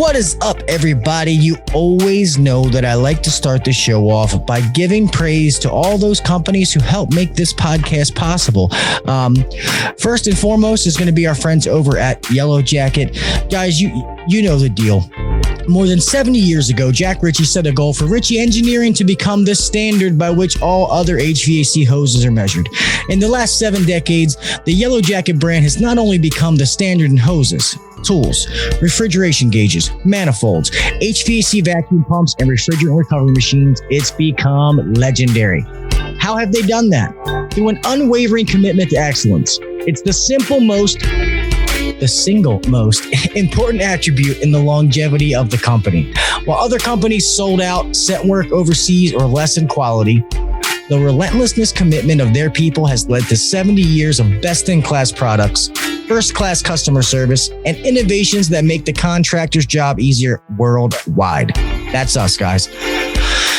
What is up, everybody? You always know that I like to start the show off by giving praise to all those companies who help make this podcast possible. First and foremost is going to be our friends over at Yellow Jacket. Guys, you know the deal. More than 70 years ago, Jack Ritchie set a goal for Ritchie Engineering to become the standard by which all other HVAC hoses are measured. In the last 7 decades, the Yellow Jacket brand has not only become the standard in hoses, tools, refrigeration gauges, manifolds, HVAC vacuum pumps, and refrigerant recovery machines, it's become legendary. How have they done that? Through an unwavering commitment to excellence. It's the single most important attribute in the longevity of the company. While other companies sold out, sent work overseas, or lessened quality, the relentlessness commitment of their people has led to 70 years of best-in-class products, first-class customer service, and innovations that make the contractor's job easier worldwide. That's us, guys.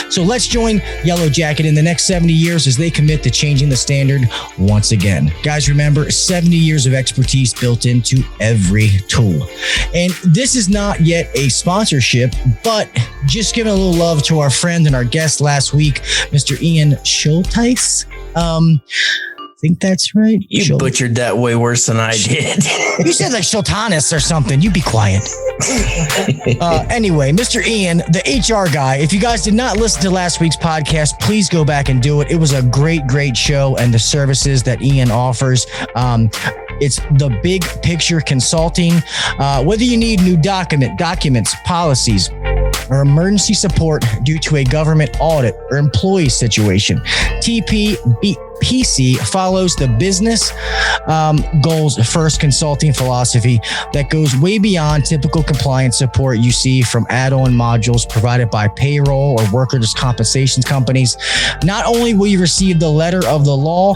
So let's join Yellow Jacket in the next 70 years as they commit to changing the standard once again. Guys, remember, 70 years of expertise built into every tool. And this is not yet a sponsorship, but just giving a little love to our friend and our guest last week, Mr. Ian Schulteis. I think that's right. You butchered that way worse than I did. You said like Schultanis or something. You be quiet. Anyway, Mr. Ian, the HR guy, if you guys did not listen to last week's podcast, please go back and do it. It was a great show, and the services that Ian offers. It's the big picture consulting. Whether you need new documents, policies, or emergency support due to a government audit or employee situation, TPC follows the business goals first consulting philosophy that goes way beyond typical compliance support you see from add-on modules provided by payroll or workers' compensation companies. Not only will you receive the letter of the law,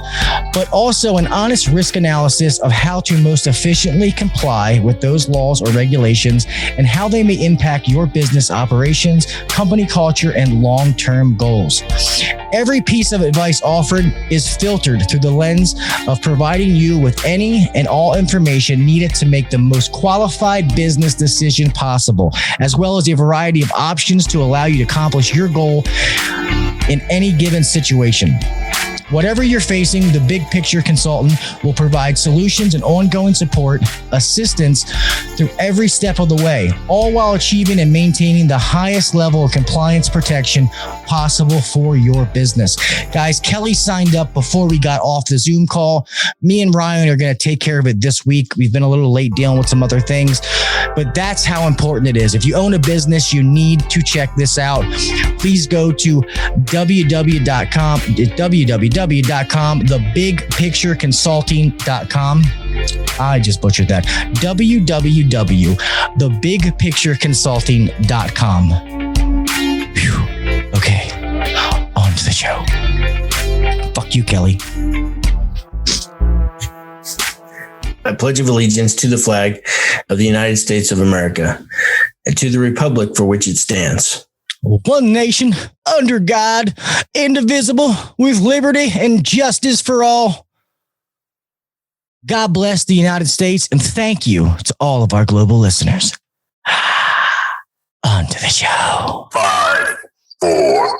but also an honest risk analysis of how to most efficiently comply with those laws or regulations and how they may impact your business operations, company culture, and long-term goals. Every piece of advice offered is filtered through the lens of providing you with any and all information needed to make the most qualified business decision possible, as well as a variety of options to allow you to accomplish your goal in any given situation. Whatever you're facing, the big picture consultant will provide solutions and ongoing support, assistance through every step of the way, all while achieving and maintaining the highest level of compliance protection possible for your business. Guys, Kelley signed up before we got off the Zoom call. Me and Ryan are going to take care of it this week. We've been a little late dealing with some other things, but that's how important it is. If you own a business, you need to check this out. Please go to www.thebigpictureconsulting.com. I just butchered that. www.thebigpictureconsulting.com. Whew. Okay, on to the show. Fuck you, Kelley. I pledge of allegiance to the flag of the United States of America and to the republic for which it stands, one nation, under God, indivisible, with liberty and justice for all. God bless the United States, and thank you to all of our global listeners. On to the show. 5, 4,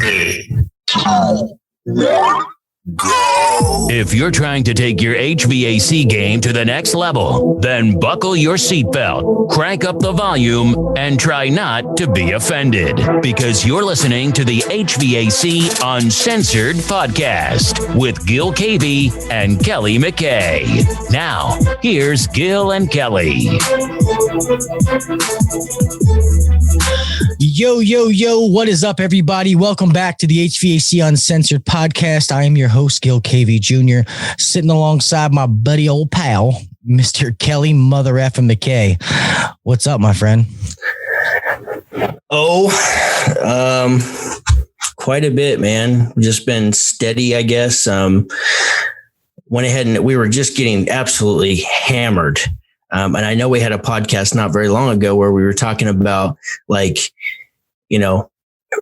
3, 2, 1. Go! If you're trying to take your HVAC game to the next level, then buckle your seatbelt, crank up the volume, and try not to be offended, because you're listening to the HVAC Uncensored podcast with Gil Cavey and Kelley McKay. Now, here's Gil and Kelley. Yo, what is up, everybody? Welcome back to the HVAC Uncensored podcast. I am your host, Gil Cavey Jr., sitting alongside my buddy old pal, Mr. Kelley Mother Effin' McKay. What's up, my friend? Quite a bit, man. Just been steady, I guess. Went ahead and we were just getting absolutely hammered. And I know we had a podcast not very long ago where we were talking about, like, you know,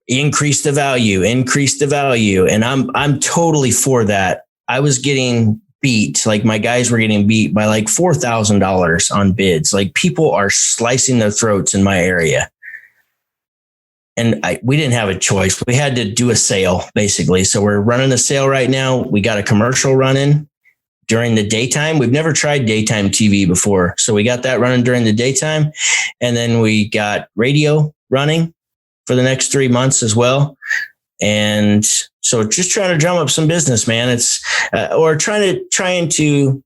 increase the value. And I'm totally for that. I was getting beat. Like my guys were getting beat by like $4,000 on bids. Like people are slicing their throats in my area. And we didn't have a choice. We had to do a sale basically. So we're running a sale right now. We got a commercial running during the daytime. We've never tried daytime TV before. So we got that running during the daytime. And then we got radio running for the next 3 months as well. And so just trying to drum up some business, man. It's, or trying to,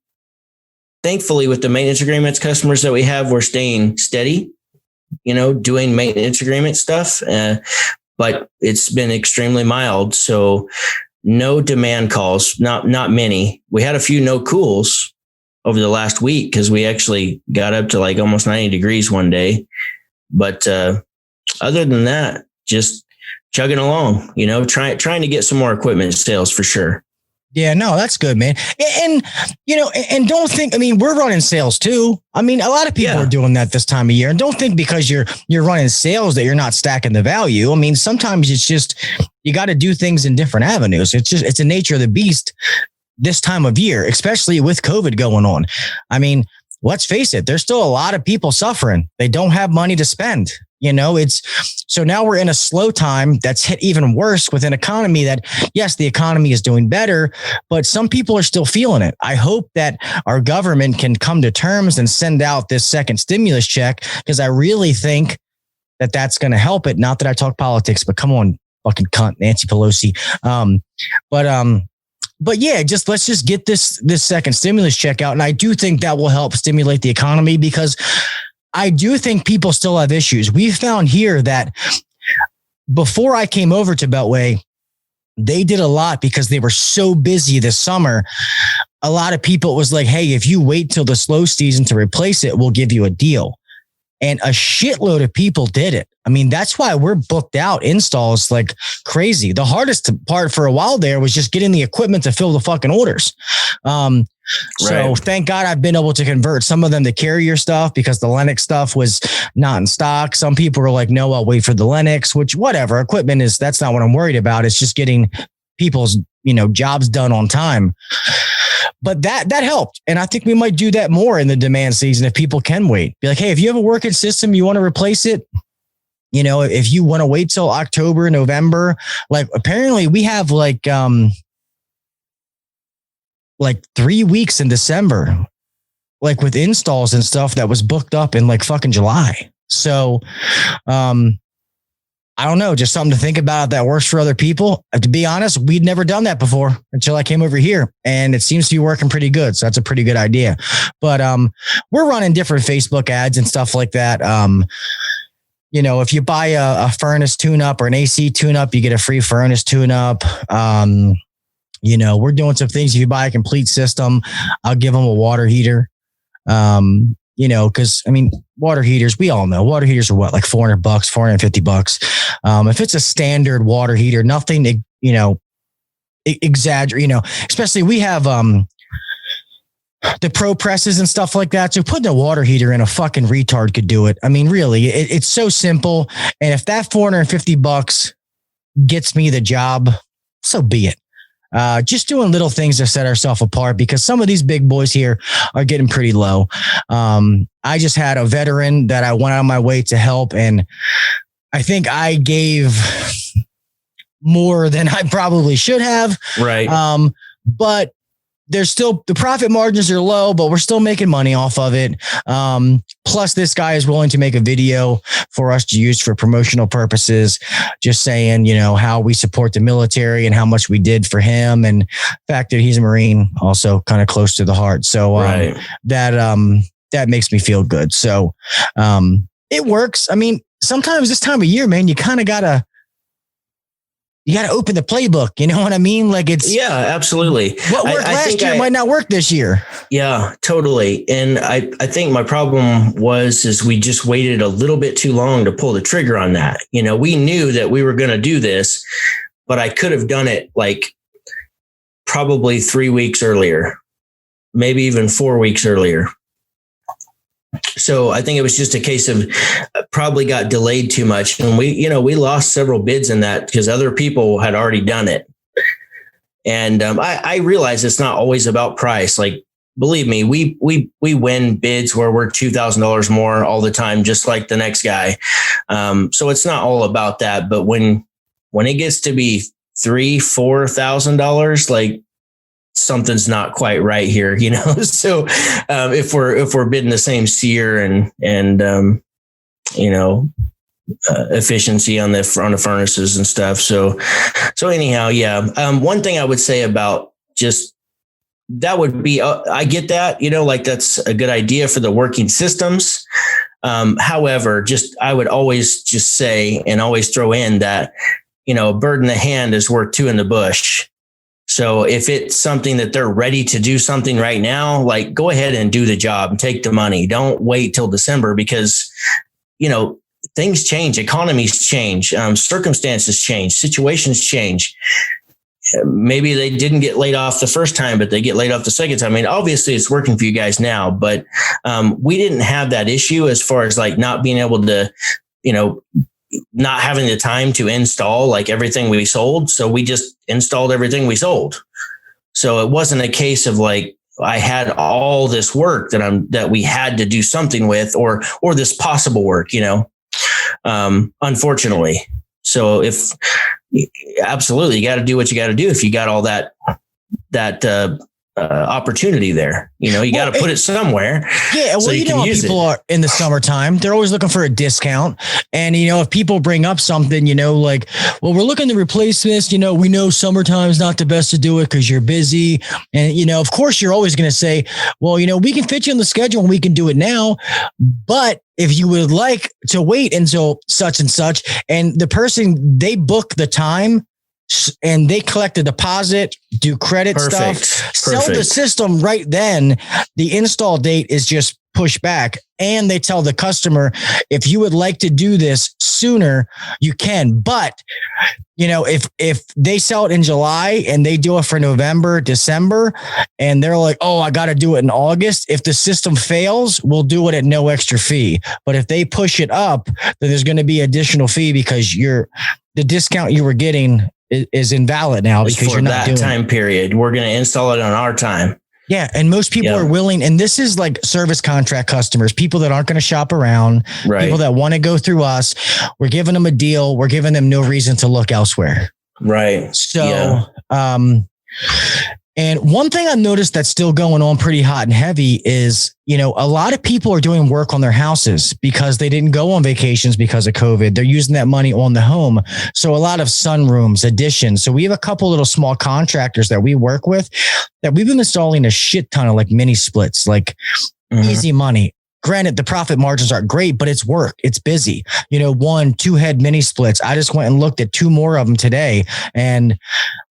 thankfully with the maintenance agreements customers that we have, we're staying steady, doing maintenance agreement stuff. But it's been extremely mild. So no demand calls, not many. We had a few no cools over the last week because we actually got up to like almost 90 degrees one day. But other than that, just chugging along, trying to get some more equipment sales for sure. Yeah, no, that's good, man. And don't think, we're running sales too. A lot of people are doing that this time of year, and don't think because you're running sales that you're not stacking the value. Sometimes it's just, you got to do things in different avenues. It's a nature of the beast this time of year, especially with COVID going on. Let's face it, there's still a lot of people suffering. They don't have money to spend. So now we're in a slow time that's hit even worse with an economy that, yes, the economy is doing better, but some people are still feeling it. I hope that our government can come to terms and send out this second stimulus check, because I really think that that's going to help it. Not that I talk politics, but come on, fucking cunt, Nancy Pelosi. But yeah, let's just get this second stimulus check out. And I do think that will help stimulate the economy, because I do think people still have issues. We found here that before I came over to Beltway, they did a lot because they were so busy this summer. A lot of people was like, hey, if you wait till the slow season to replace it, we'll give you a deal. And a shitload of people did it. That's why we're booked out installs like crazy. The hardest part for a while there was just getting the equipment to fill the fucking orders. So thank God I've been able to convert some of them to carrier stuff, because the Lennox stuff was not in stock. Some people were like, no, I'll wait for the Lennox, which whatever, equipment is, that's not what I'm worried about. It's just getting people's, jobs done on time. But that helped. And I think we might do that more in the demand season if people can wait. Be like, hey, if you have a working system, you want to replace it, if you want to wait till October, November, like apparently we have like 3 weeks in December, like with installs and stuff that was booked up in like fucking July. So, I don't know, just something to think about that works for other people. To be honest, we'd never done that before until I came over here, and it seems to be working pretty good. So that's a pretty good idea. But we're running different Facebook ads and stuff like that. If you buy a furnace tune-up or an AC tune-up, you get a free furnace tune-up. We're doing some things. If you buy a complete system, I'll give them a water heater. Because water heaters, we all know water heaters are what, like $400, $450. If it's a standard water heater, nothing, exaggerate, especially we have, the pro presses and stuff like that. So putting a water heater in, a fucking retard could do it. Really, it's so simple. And if that $450 gets me the job, so be it. Just doing little things to set ourselves apart, because some of these big boys here are getting pretty low. I just had a veteran that I went out of my way to help, and I think I gave more than I probably should have. Right. But there's still, the profit margins are low, but we're still making money off of it. Plus this guy is willing to make a video for us to use for promotional purposes, just saying, how we support the military and how much we did for him, and the fact that he's a Marine, also kind of close to the heart. So that makes me feel good. So it works. Sometimes this time of year, man, you kind of you got to open the playbook. You know what I mean? Like yeah, absolutely. What worked last year might not work this year. Yeah, totally. And I think my problem is we just waited a little bit too long to pull the trigger on that. We knew that we were going to do this, but I could have done it like probably 3 weeks earlier, maybe even 4 weeks earlier. So I think it was just a case of probably got delayed too much. And we lost several bids in that because other people had already done it. And I realize it's not always about price. Like, believe me, we win bids where we're $2,000 more all the time, just like the next guy. So it's not all about that. But when it gets to be $3,000-$4,000, like, something's not quite right here, you know? So if we're bidding the same SEER and efficiency on the furnaces and stuff. So anyhow, yeah. One thing I would say about just that would be, I get that, you know, like that's a good idea for the working systems. However, I would always just say and always throw in that, you know, a bird in the hand is worth two in the bush. So if it's something that they're ready to do something right now, like, go ahead and do the job and take the money. Don't wait till December because, you know, things change, economies change, circumstances change, situations change. Maybe they didn't get laid off the first time, but they get laid off the second time. I mean, obviously it's working for you guys now, but we didn't have that issue as far as like not being able to, you know, not having the time to install like everything we sold. So we just installed everything we sold. So it wasn't a case of like, I had all this work that we had to do something with, or this possible work, you know, unfortunately. So absolutely, you got to do what you got to do. If you got all that opportunity there, you know, you got to put it somewhere. Yeah. Well, so you know, how people are in the summertime, they're always looking for a discount. And, you know, if people bring up something, you know, like, well, we're looking to replace this, you know, we know summertime is not the best to do it because you're busy. And, you know, of course you're always going to say, well, you know, we can fit you on the schedule and we can do it now. But if you would like to wait until such and such, and the person, they book the time and they collect a deposit, do credit stuff, sell the system right then, the install date is just pushed back. And they tell the customer, if you would like to do this sooner, you can. But, you know, if they sell it in July and they do it for November, December, and they're like, oh, I got to do it in August. If the system fails, we'll do it at no extra fee. But if they push it up, then there's going to be additional fee because the discount you were getting is invalid now because you're not doing that time period. We're going to install it on our time. Yeah. And most people are willing, and this is like service contract customers, people that aren't going to shop around, people that want to go through us. We're giving them a deal. We're giving them no reason to look elsewhere. Right. So, and one thing I've noticed that's still going on pretty hot and heavy is, you know, a lot of people are doing work on their houses because they didn't go on vacations because of COVID. They're using that money on the home. So a lot of sunrooms, additions. So we have a couple little small contractors that we work with that we've been installing a shit ton of like mini splits, like easy money. Granted, the profit margins aren't great, but it's work. It's busy. You know, 1-2 head mini splits. I just went and looked at 2 more of them today, and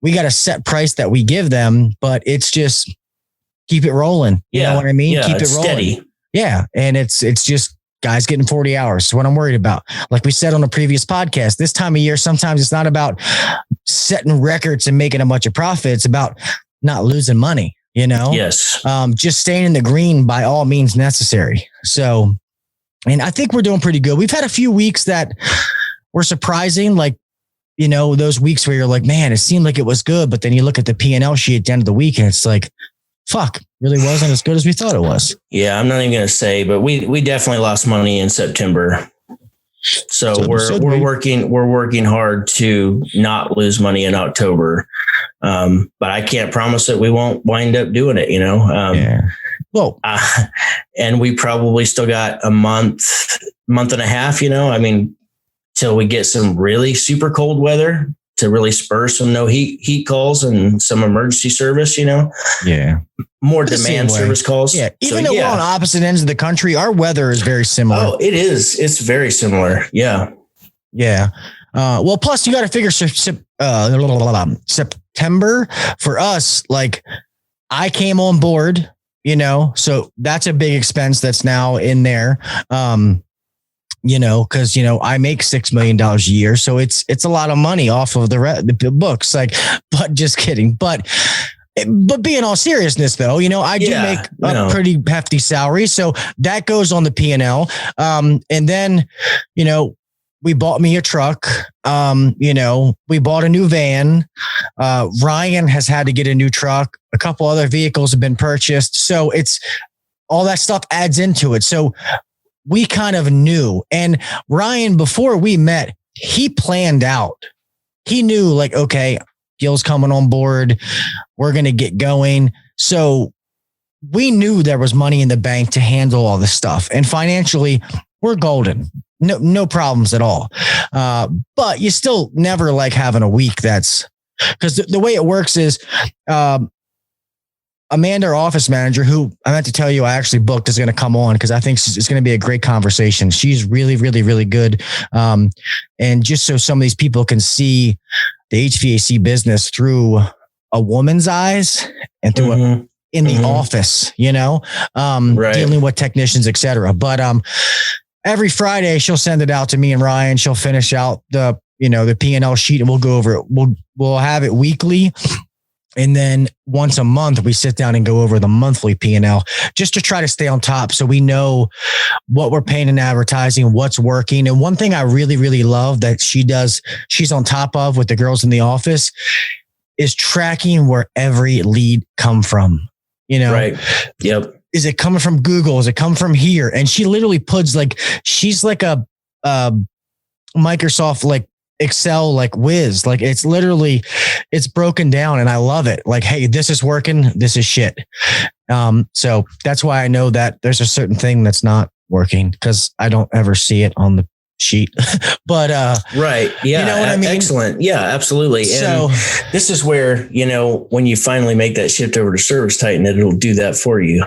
we got a set price that we give them, but it's just keep it rolling. You know what I mean? Yeah, keep it rolling. Steady. Yeah. And it's just guys getting 40 hours. That's what I'm worried about. Like we said on a previous podcast, this time of year, sometimes it's not about setting records and making a bunch of profit. It's about not losing money. You know, just staying in the green by all means necessary. So, and I think we're doing pretty good. We've had a few weeks that were surprising, like, you know, those weeks where you're like, man, it seemed like it was good. But then you look at the P&L sheet at the end of the week and it's like, fuck, really wasn't as good as we thought it was. Yeah, I'm not even going to say, but we definitely lost money in September. So we're working hard to not lose money in October. But I can't promise that we won't wind up doing it, you know? Well, and we probably still got a month and a half, you know, I mean, till we get some really super cold weather to really spur some no heat calls and some emergency service, you know? Yeah. More demand service calls. Yeah. Even though we're on opposite ends of the country, our weather is very similar. Oh, it is. It's very similar. Yeah. Yeah. Well, plus you got to figure September for us, like I came on board, you know, so that's a big expense that's now in there. You know, cause you know, I make $6 million a year. So it's a lot of money off of the books, like, but just kidding. But being all seriousness though, you know, I do make a pretty hefty salary. So that goes on the P&L. And then, you know, we bought me a truck. We bought a new van. Ryan has had to get a new truck. A couple other vehicles have been purchased. So it's all that stuff adds into it. So we kind of knew. And Ryan, before we met, he planned out. He knew like, okay, Gil's coming on board. We're going to get going. So we knew there was money in the bank to handle all this stuff. And financially, we're golden. No problems at all. But you still never like having a week that's because the way it works is Amanda, our office manager, who I meant to tell you I actually booked, is going to come on because I think it's going to be a great conversation. She's really, really, really good. And just so some of these people can see the HVAC business through a woman's eyes and through in the office, dealing with technicians, et cetera. But every Friday she'll send it out to me and Ryan. She'll finish out the P&L sheet and we'll go over it. We'll have it weekly. And then once a month, we sit down and go over the monthly P&L just to try to stay on top. So we know what we're paying in advertising, what's working. And one thing I really, really love that she's on top of with the girls in the office is tracking where every lead come from, Right. Yep. Is it coming from Google? Is it come from here? And she literally puts she's like a Microsoft, like Excel, like whiz, like it's broken down and I love it. Like, hey, this is working. This is shit. So that's why I know that there's a certain thing that's not working because I don't ever see it on the sheet, but, right. Yeah. You know what I mean? Excellent. Yeah, absolutely. So and this is where, when you finally make that shift over to Service Titan, it'll do that for you.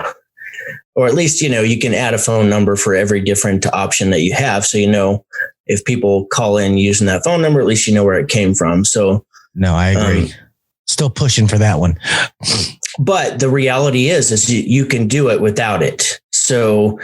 Or at least, you can add a phone number for every different option that you have. So, if people call in using that phone number, at least you know where it came from. So no, I agree. Still pushing for that one. But the reality is you can do it without it. So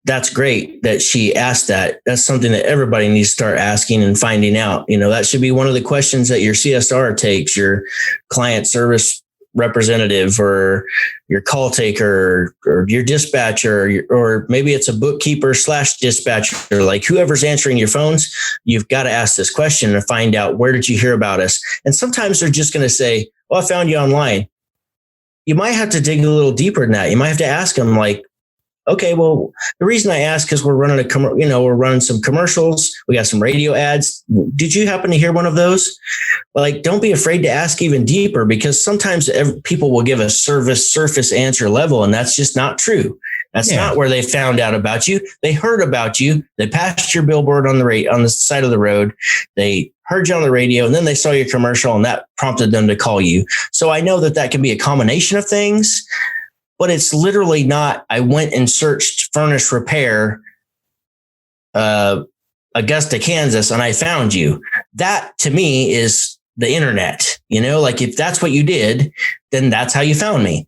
that's great that she asked that. That's something that everybody needs to start asking and finding out. That should be one of the questions that your CSR takes, your client service representative or your call taker or your dispatcher, or maybe it's a bookkeeper / dispatcher, like whoever's answering your phones, you've got to ask this question to find out, where did you hear about us? And sometimes they're just going to say, well, I found you online. You might have to dig a little deeper than that. You might have to ask them like, okay, well, the reason I ask is we're running we're running some commercials. We got some radio ads. Did you happen to hear one of those? Like, don't be afraid to ask even deeper, because sometimes people will give a surface answer level, and that's just not true. That's not where they found out about you. They heard about you. They passed your billboard on the side of the road. They heard you on the radio, and then they saw your commercial, and that prompted them to call you. So I know that can be a combination of things. But it's literally not, I went and searched furnace repair, Augusta, Kansas, and I found you. That to me is the internet. Like if that's what you did, then that's how you found me.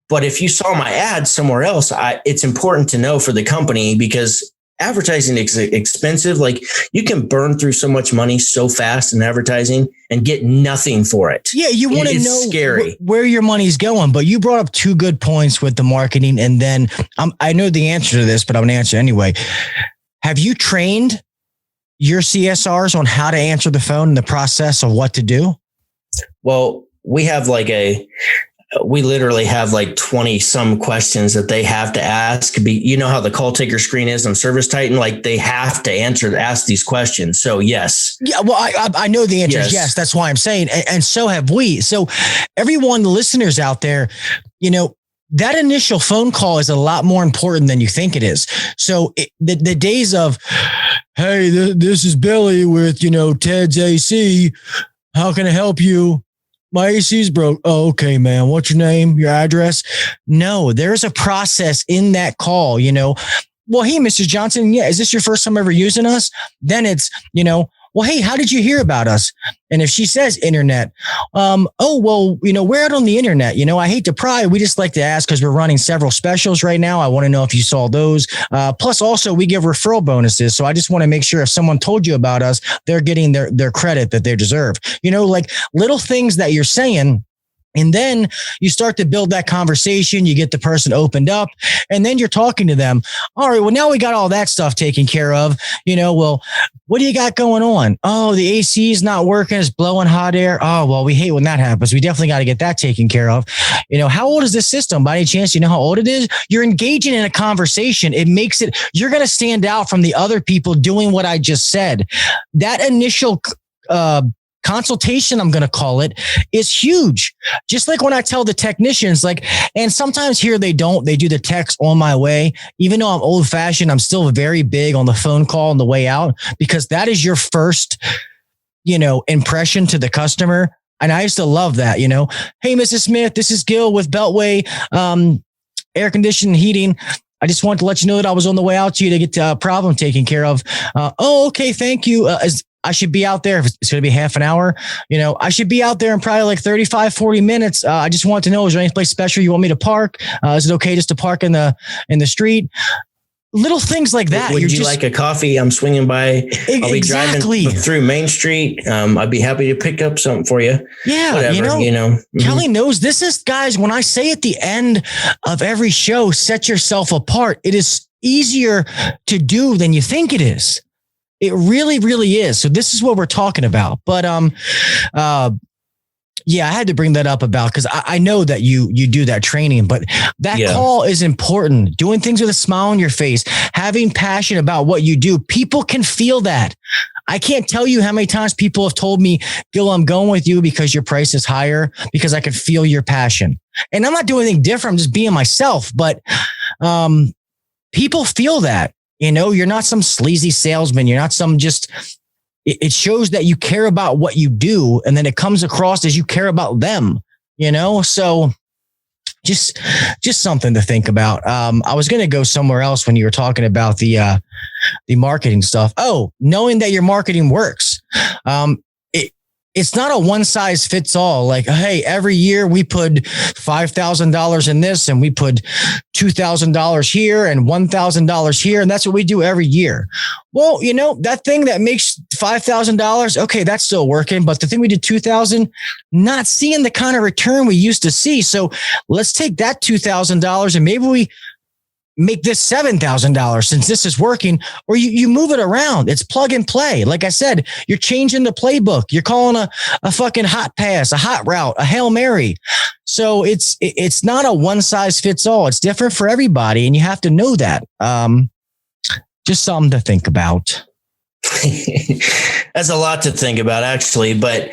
But if you saw my ad somewhere else, it's important to know for the company, because advertising is expensive. Like you can burn through so much money so fast in advertising and get nothing for it. Yeah, you want to know scary. Where your money's going. But you brought up two good points with the marketing. And then I know the answer to this, but I'm going to answer anyway. Have you trained your CSRs on how to answer the phone and the process of what to do? Well, we literally have like 20 some questions that they have to ask. You know how the call taker screen is on Service Titan? Like they have to ask these questions. So yes. Yeah. Well, I know the answer is yes. That's why I'm saying, and so have we. So everyone, the listeners out there, that initial phone call is a lot more important than you think it is. So the days of, hey, this is Billy with, Ted's AC. How can I help you? My AC's broke. Oh, okay, man. What's your name? Your address? No, there's a process in that call, Well, hey, Mr. Johnson. Yeah. Is this your first time ever using us? Then it's, well, hey, how did you hear about us? And if she says internet, we're out on the internet. I hate to pry. We just like to ask because we're running several specials right now. I want to know if you saw those. Plus, also, we give referral bonuses. So I just want to make sure if someone told you about us, they're getting their credit that they deserve. Like little things that you're saying. And then you start to build that conversation. You get the person opened up, and then you're talking to them. All right, well, now we got all that stuff taken care of. Well, what do you got going on? Oh, the AC is not working. It's blowing hot air. Oh, well, we hate when that happens. We definitely got to get that taken care of. How old is this system? By any chance, you know how old it is? You're engaging in a conversation. It makes it, you're going to stand out from the other people doing what I just said. That initial, consultation, I'm going to call it, is huge. Just like when I tell the technicians, and sometimes here they do the text on my way. Even though I'm old fashioned, I'm still very big on the phone call on the way out, because that is your first, impression to the customer. And I used to love that, Hey, Mrs. Smith, this is Gil with Beltway, air conditioning and heating. I just wanted to let you know that I was on the way out to you to get a problem taken care of. Okay. Thank you. I should be out there. If it's going to be half an hour, I should be out there in probably 35, 40 minutes. I just want to know, is there any place special you want me to park? Is it okay just to park in the street? Little things like that. Would you like a coffee? I'm swinging by. I'll be driving through Main Street. I'd be happy to pick up something for you. Yeah. Whatever, Kelley knows this is, guys, when I say at the end of every show, set yourself apart. It is easier to do than you think it is. It really, really is. So this is what we're talking about. But yeah, I had to bring that up because I know that you do that training, but that call is important. Doing things with a smile on your face, having passion about what you do. People can feel that. I can't tell you how many times people have told me, Gil, I'm going with you because your price is higher, because I can feel your passion. And I'm not doing anything different. I'm just being myself. But people feel that. You're not some sleazy salesman. You're not it shows that you care about what you do. And then it comes across as you care about them, so just something to think about. I was going to go somewhere else when you were talking about the marketing stuff. Oh, knowing that your marketing works. It's not a one size fits all. Hey, every year we put $5,000 in this, and we put $2,000 here and $1,000 here. And that's what we do every year. Well, that thing that makes $5,000. Okay. That's still working. But the thing we did $2,000, not seeing the kind of return we used to see. So let's take that $2,000 and maybe we make this $7,000 since this is working, or you move it around. It's plug and play. Like I said, you're changing the playbook. You're calling a fucking hot pass, a hot route, a Hail Mary. So it's not a one size fits all. It's different for everybody. And you have to know that. Just something to think about. That's a lot to think about, actually. But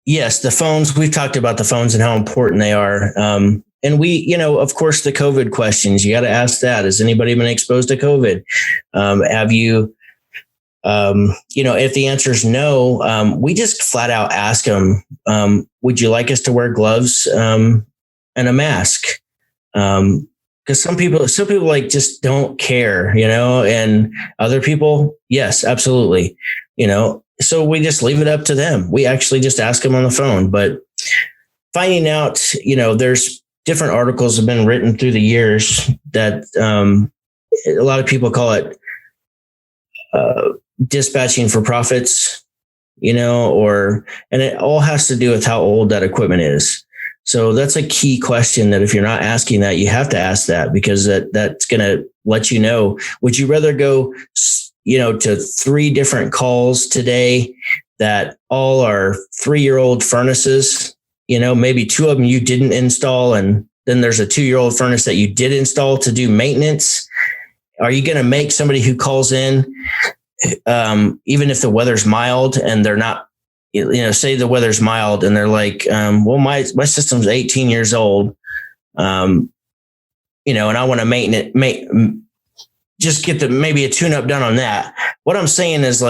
yes, the phones, we've talked about the phones and how important they are. And we, of course, the COVID questions, you got to ask that. Has anybody been exposed to COVID? Have you, if the answer is no, we just flat out ask them, would you like us to wear gloves and a mask? Because some people just don't care, and other people, yes, absolutely. So we just leave it up to them. We actually just ask them on the phone, but finding out, there's different articles have been written through the years that a lot of people call it dispatching for profits, and it all has to do with how old that equipment is. So that's a key question that if you're not asking that, you have to ask that, because that's going to let you know, would you rather go, to 3 different calls today that all are 3-year-old furnaces? Maybe 2 of them you didn't install, and then there's a 2-year-old furnace that you did install to do maintenance. Are you going to make somebody who calls in, even if the weather's mild and they're not, say the weather's mild and they're like, well, my system's 18 years old, and I want to just get maybe a tune-up done on that. What I'm saying is,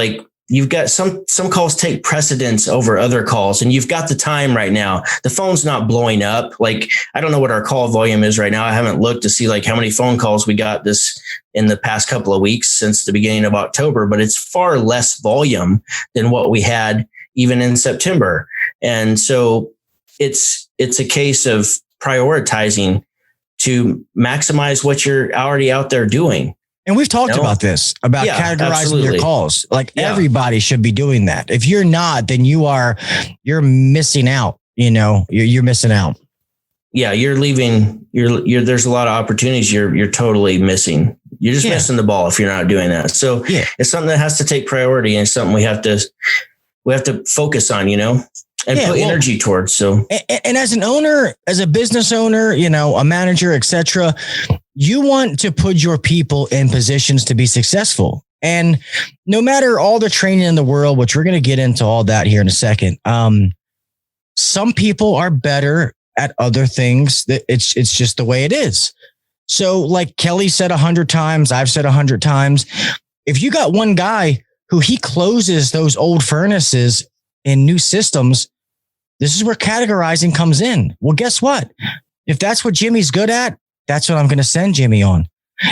you've got some calls take precedence over other calls, and you've got the time right now. The phone's not blowing up. I don't know what our call volume is right now. I haven't looked to see how many phone calls we got this in the past couple of weeks since the beginning of October, but it's far less volume than what we had even in September. And so it's a case of prioritizing to maximize what you're already out there doing. And we've talked about this, about categorizing absolutely. your calls. Everybody should be doing that. If you're not, then you're missing out. You're missing out. yeah, you're leaving. There's a lot of opportunities you're totally missing. You're just missing the ball if you're not doing that. So it's something that has to take priority, and it's something we have to focus on, and put energy towards. So, and as an owner, as a business owner, a manager, etc., you want to put your people in positions to be successful. And no matter all the training in the world, which we're going to get into all that here in a second, some people are better at other things. That it's just the way it is. So like Kelley said 100 times, I've said 100 times, if you got one guy who he closes those old furnaces in new systems, this is where categorizing comes in. Well, guess what? If that's what Jimmy's good at, that's what I'm going to send Jimmy on.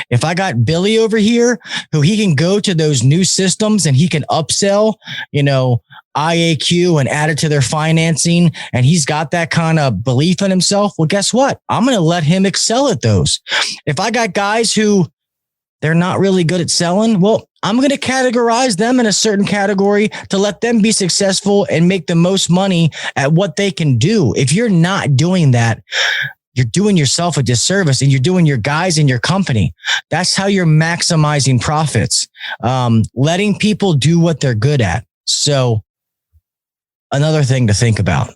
If I got Billy over here who he can go to those new systems and he can upsell, IAQ and add it to their financing, and he's got that kind of belief in himself, well, guess what? I'm going to let him excel at those. If I got guys who they're not really good at selling, well, I'm going to categorize them in a certain category to let them be successful and make the most money at what they can do. If you're not doing that, you're doing yourself a disservice, and you're doing your guys in your company. That's how you're maximizing profits. Letting people do what they're good at. So another thing to think about.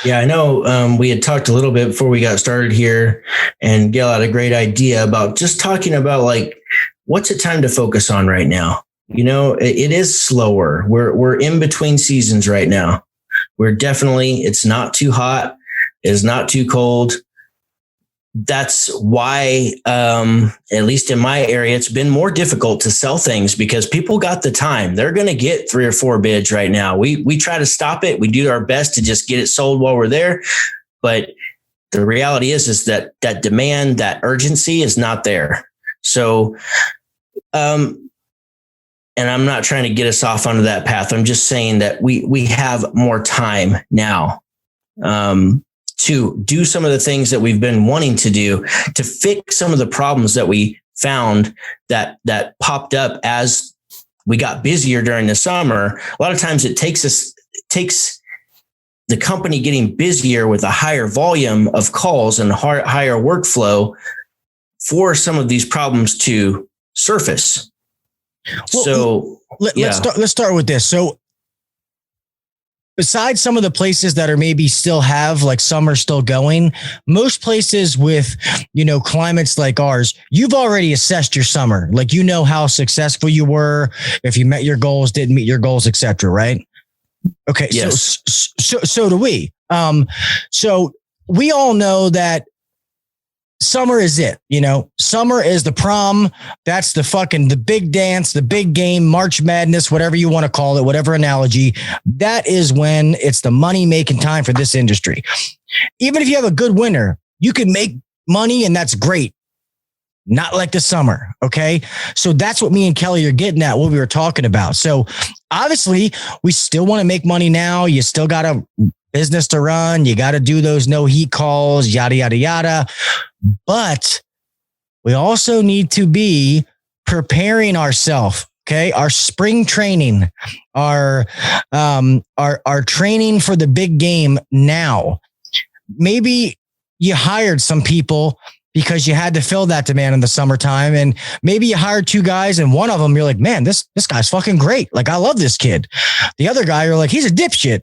Yeah, I know we had talked a little bit before we got started here, and Gail had a great idea about just talking about like, what's it time to focus on right now? It is slower. We're in between seasons right now. It's not too hot. It's not too cold. That's why, at least in my area, it's been more difficult to sell things because people got the time. They're going to get 3 or 4 bids right now. We try to stop it. We do our best to just get it sold while we're there. But the reality is that demand, that urgency is not there. So, and I'm not trying to get us off onto that path. I'm just saying that we have more time now. To do some of the things that we've been wanting to do, to fix some of the problems that we found that popped up as we got busier during the summer. A lot of times it takes the company getting busier with a higher volume of calls and higher workflow for some of these problems to surface. Well, so let's start with this. So, besides some of the places that are maybe still have like summer still going, most places with, climates like ours, you've already assessed your summer. Like, how successful you were, if you met your goals, didn't meet your goals, etc. Right? Okay. Yes. So do we. So we all know that summer is it, summer is the prom. That's the big dance, the big game, March Madness, whatever you want to call it, whatever analogy. That is when it's the money making time for this industry. Even if you have a good winter, you can make money and that's great. Not like the summer. Okay. So that's what me and Kelley are getting at, what we were talking about. So obviously we still want to make money now. You still got a business to run. You got to do those no heat calls, yada, yada, yada. But we also need to be preparing ourselves. Okay. Our spring training, our training for the big game now. Maybe you hired some people because you had to fill that demand in the summertime. And maybe you hired 2 guys and one of them, you're like, man, this guy's fucking great. Like, I love this kid. The other guy, you're like, he's a dipshit.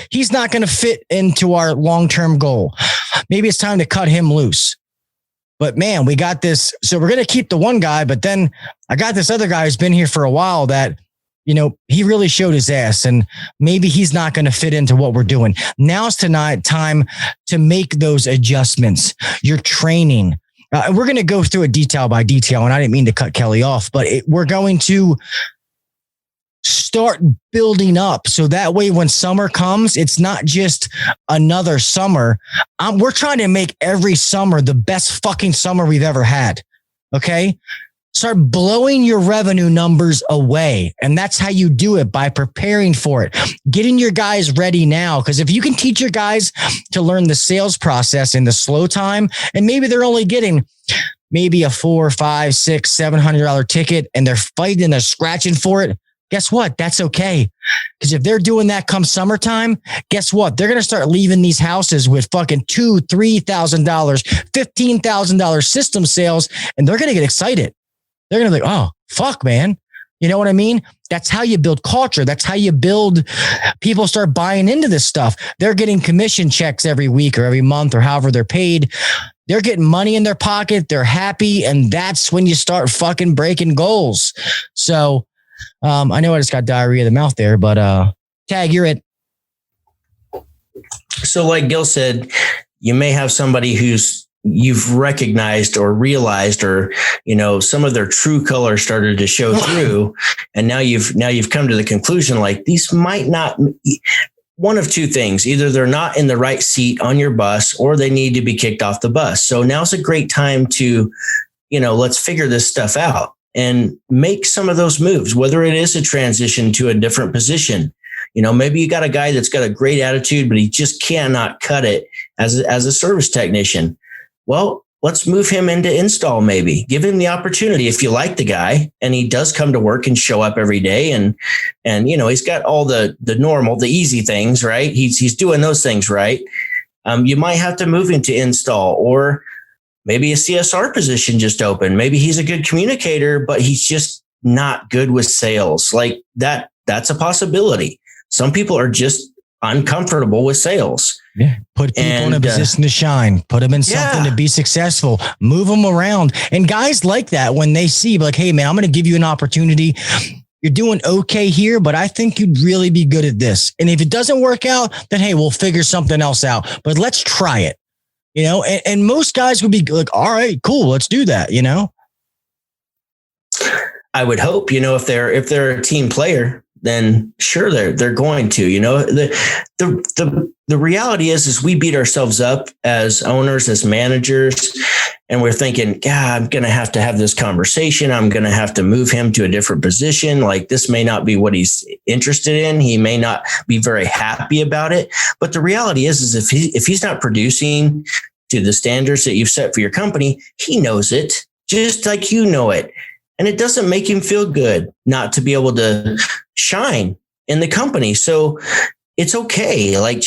He's not going to fit into our long-term goal. Maybe it's time to cut him loose. But man, we got this. So we're going to keep the one guy, but then I got this other guy who's been here for a while that, he really showed his ass, and maybe he's not going to fit into what we're doing. Now's time to make those adjustments. Your training. We're going to go through it detail by detail, and I didn't mean to cut Kelley off, but we're going to start building up. So that way, when summer comes, it's not just another summer. We're trying to make every summer the best fucking summer we've ever had. Okay. Start blowing your revenue numbers away. And that's how you do it, by preparing for it, getting your guys ready now. Because if you can teach your guys to learn the sales process in the slow time, and maybe they're only getting maybe a $400, $500, $600, $700 ticket, and they're fighting, they're scratching for it. guess what? That's okay. Because if they're doing that come summertime, guess what? They're going to start leaving these houses with fucking $2,000, $3,000, $15,000 system sales, and they're going to get excited. They're going to be like, oh, fuck, man. You know what I mean? That's how you build culture. That's how you build people start buying into this stuff. They're getting commission checks every week or every month or however they're paid. They're getting money in their pocket. They're happy. And that's when you start fucking breaking goals. So I know I just got diarrhea of the mouth there, but Tag, you're it. So like Gil said, you may have somebody who's you've recognized or realized, or, some of their true color started to show through. And now you've come to the conclusion, like these might not, one of two things, either they're not in the right seat on your bus or they need to be kicked off the bus. So now's a great time to, let's figure this stuff out and make some of those moves, whether it is a transition to a different position. Maybe you got a guy that's got a great attitude, but he just cannot cut it as a service technician. Well, let's move him into install, maybe give him the opportunity. If you like the guy and he does come to work and show up every day and he's got all the normal, the easy things, right? He's doing those things right. You might have to move him to install, or maybe a CSR position just opened. Maybe he's a good communicator, but he's just not good with sales. Like that's a possibility. Some people are just uncomfortable with sales. Yeah. Put people in a position to shine, put them in something to be successful, move them around. And guys like that, when they see like, hey man, I'm going to give you an opportunity. You're doing okay here, but I think you'd really be good at this. And if it doesn't work out, then hey, we'll figure something else out, but let's try it, and most guys would be like, all right, cool. Let's do that. I would hope, if they're a team player, then sure, they're going to, the reality is we beat ourselves up as owners, as managers, and we're thinking, God, I'm going to have this conversation. I'm going to have to move him to a different position. Like this may not be what he's interested in. He may not be very happy about it. But the reality is if he's not producing to the standards that you've set for your company, he knows it just like you know it. And it doesn't make him feel good not to be able to shine in the company. So it's okay. Like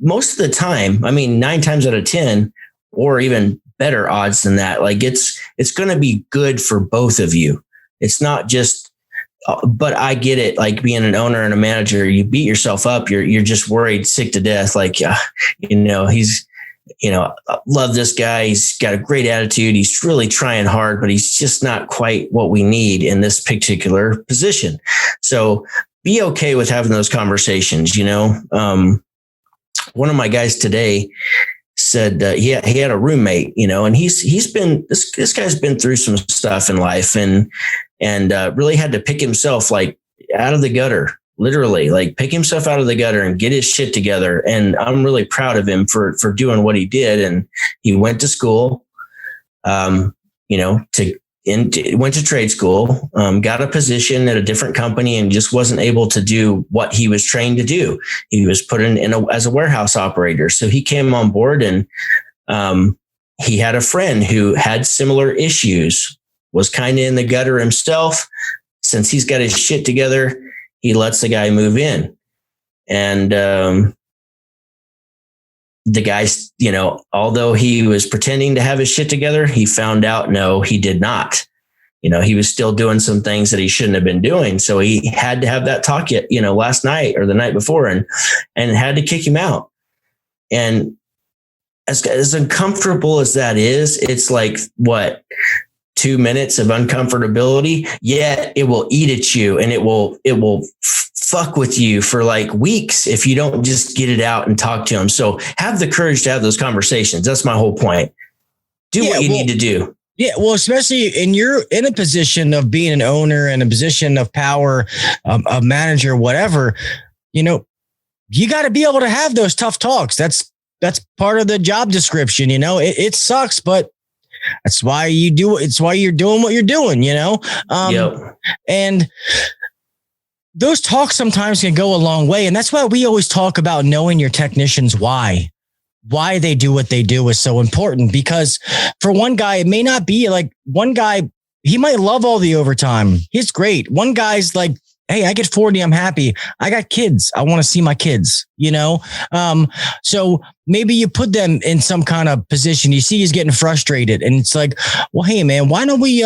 most of the time, 9 times out of 10, or even better odds than that, like it's going to be good for both of you. It's not just, but I get it. Like being an owner and a manager, you beat yourself up. You're just worried sick to death. Like, he's, love this guy. He's got a great attitude. He's really trying hard, but he's just not quite what we need in this particular position. So be okay with having those conversations. One of my guys today said he had a roommate, and he's been, this guy's been through some stuff in life and really had to pick himself like out of the gutter. Literally, like pick himself out of the gutter and get his shit together. And I'm really proud of him for doing what he did. And he went to school, went to trade school, got a position at a different company and just wasn't able to do what he was trained to do. He was put in as a warehouse operator. So he came on board and he had a friend who had similar issues, was kind of in the gutter himself. Since he's got his shit together, he lets the guy move in. And the guy's, although he was pretending to have his shit together, he found out, no, he did not. He was still doing some things that he shouldn't have been doing. So he had to have that talk last night or the night before and had to kick him out. And as uncomfortable as that is, it's like, what, 2 minutes of uncomfortability, yet it will eat at you and it will fuck with you for like weeks if you don't just get it out and talk to them. So have the courage to have those conversations. That's my whole point. Do what you need to do. Yeah. Well, especially you're in a position of being an owner and a position of power, a manager, whatever, you got to be able to have those tough talks. That's part of the job description. It sucks, but that's why you do it. It's why you're doing what you're doing, and those talks sometimes can go a long way. And that's why we always talk about knowing your technicians, why they do what they do is so important. Because for one guy, it may not be like one guy, he might love all the overtime. He's great. One guy's like Hey, I get 40, I'm happy. I got kids. I want to see my kids, So maybe you put them in some kind of position. You see he's getting frustrated and it's like, well, hey man, why don't we,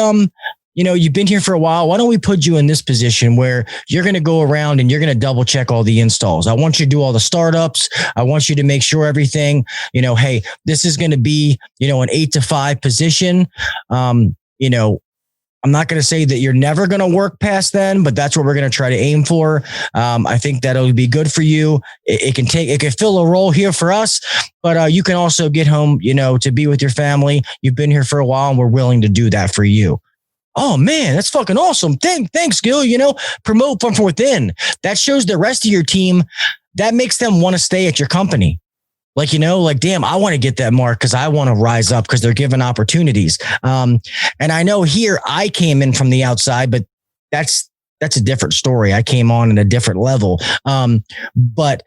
you've been here for a while. Why don't we put you in this position where you're going to go around and you're going to double check all the installs? I want you to do all the startups. I want you to make sure everything, hey, this is going to be, an 8 to 5 position. I'm not going to say that you're never going to work past then, but that's what we're going to try to aim for. I think that'll be good for you. It can fill a role here for us, but you can also get home, to be with your family. You've been here for a while and we're willing to do that for you. Oh man, that's fucking awesome. Thanks, Gil. Promote from within. That shows the rest of your team. That makes them want to stay at your company. Damn, I want to get that mark because I want to rise up because they're given opportunities. And I know here I came in from the outside, but that's a different story. I came on at a different level. But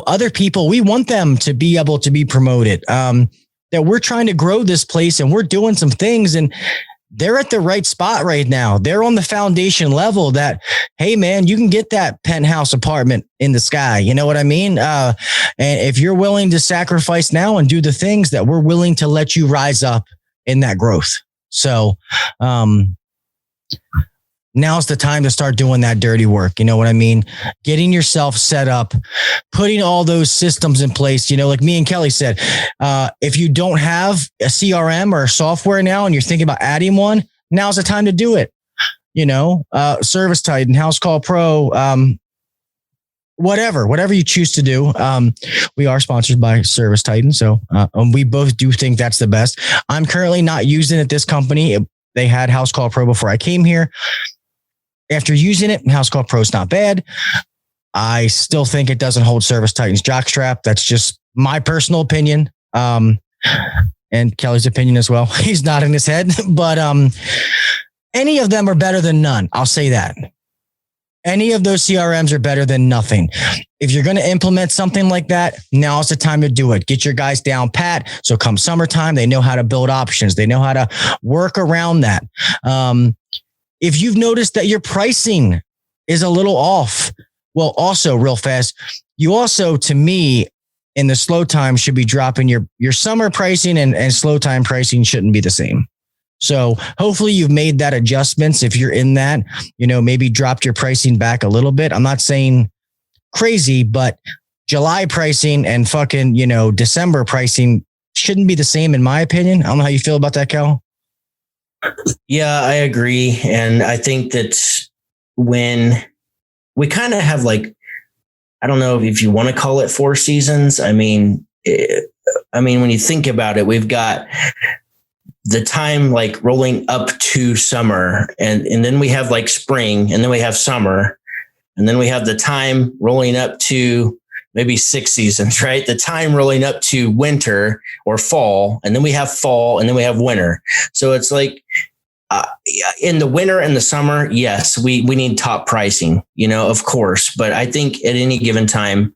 other people, we want them to be able to be promoted. That we're trying to grow this place and we're doing some things and they're at the right spot right now. They're on the foundation level that, hey man, you can get that penthouse apartment in the sky. You know what I mean? And if you're willing to sacrifice now and do the things that we're willing to let you rise up in that growth. So, now's the time to start doing that dirty work. You know what I mean? Getting yourself set up, putting all those systems in place. Like me and Kelley said, if you don't have a CRM or a software now and you're thinking about adding one, now's the time to do it. Service Titan, House Call Pro, whatever you choose to do. We are sponsored by Service Titan. So we both do think that's the best. I'm currently not using it at this company. They had House Call Pro before I came here. After using it, House Call Pro is not bad. I still think it doesn't hold Service Titan's jockstrap. That's just my personal opinion. And Kelley's opinion as well. He's nodding his head, but any of them are better than none. I'll say that. Any of those CRMs are better than nothing. If you're going to implement something like that, now's the time to do it. Get your guys down pat. So come summertime, they know how to build options. They know how to work around that. If you've noticed that your pricing is a little off, well, also real fast, you also, to me, in the slow time should be dropping your summer pricing and slow time pricing shouldn't be the same. So hopefully you've made that adjustments. If you're in that, maybe dropped your pricing back a little bit. I'm not saying crazy, but July pricing and fucking, December pricing shouldn't be the same in my opinion. I don't know how you feel about that, Kel. Yeah, I agree. And I think that when we kind of have I don't know if you want to call it 4 seasons. I mean, when you think about it, we've got the time rolling up to summer and then we have spring and then we have summer and then we have the time rolling up to maybe 6 seasons, right? The time rolling up to winter or fall, and then we have fall, and then we have winter. So it's in the winter and the summer, yes, we need top pricing, of course. But I think at any given time,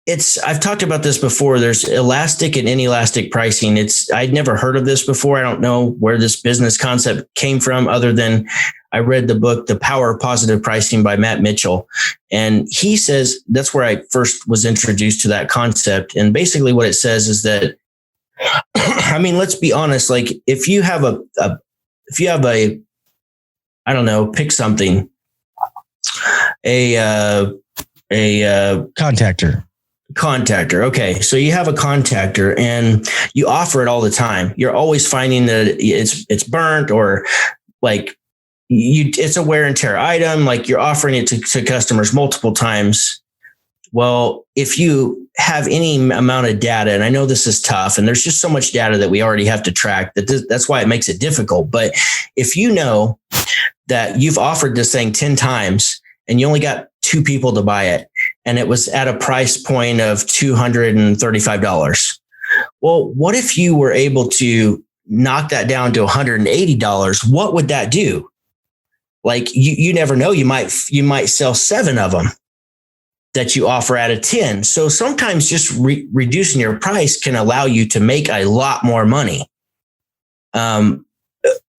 I've talked about this before. There's elastic and inelastic pricing. I'd never heard of this before. I don't know where this business concept came from other than I read the book, The Power of Positive Pricing by Matt Mitchell. And he says that's where I first was introduced to that concept. And basically what it says is that, let's be honest, if you have a, I don't know, pick something, a contactor. Okay. So you have a contactor and you offer it all the time. You're always finding that it's burnt or it's a wear and tear item. You're offering it to customers multiple times. Well, if you have any amount of data, and I know this is tough and there's just so much data that we already have to track that's why it makes it difficult. But if you know that you've offered this thing 10 times and you only got 2 people to buy it, and it was at a price point of $235. Well, what if you were able to knock that down to $180? What would that do? You never know. You might sell 7 of them that you offer out of 10. So sometimes just reducing your price can allow you to make a lot more money.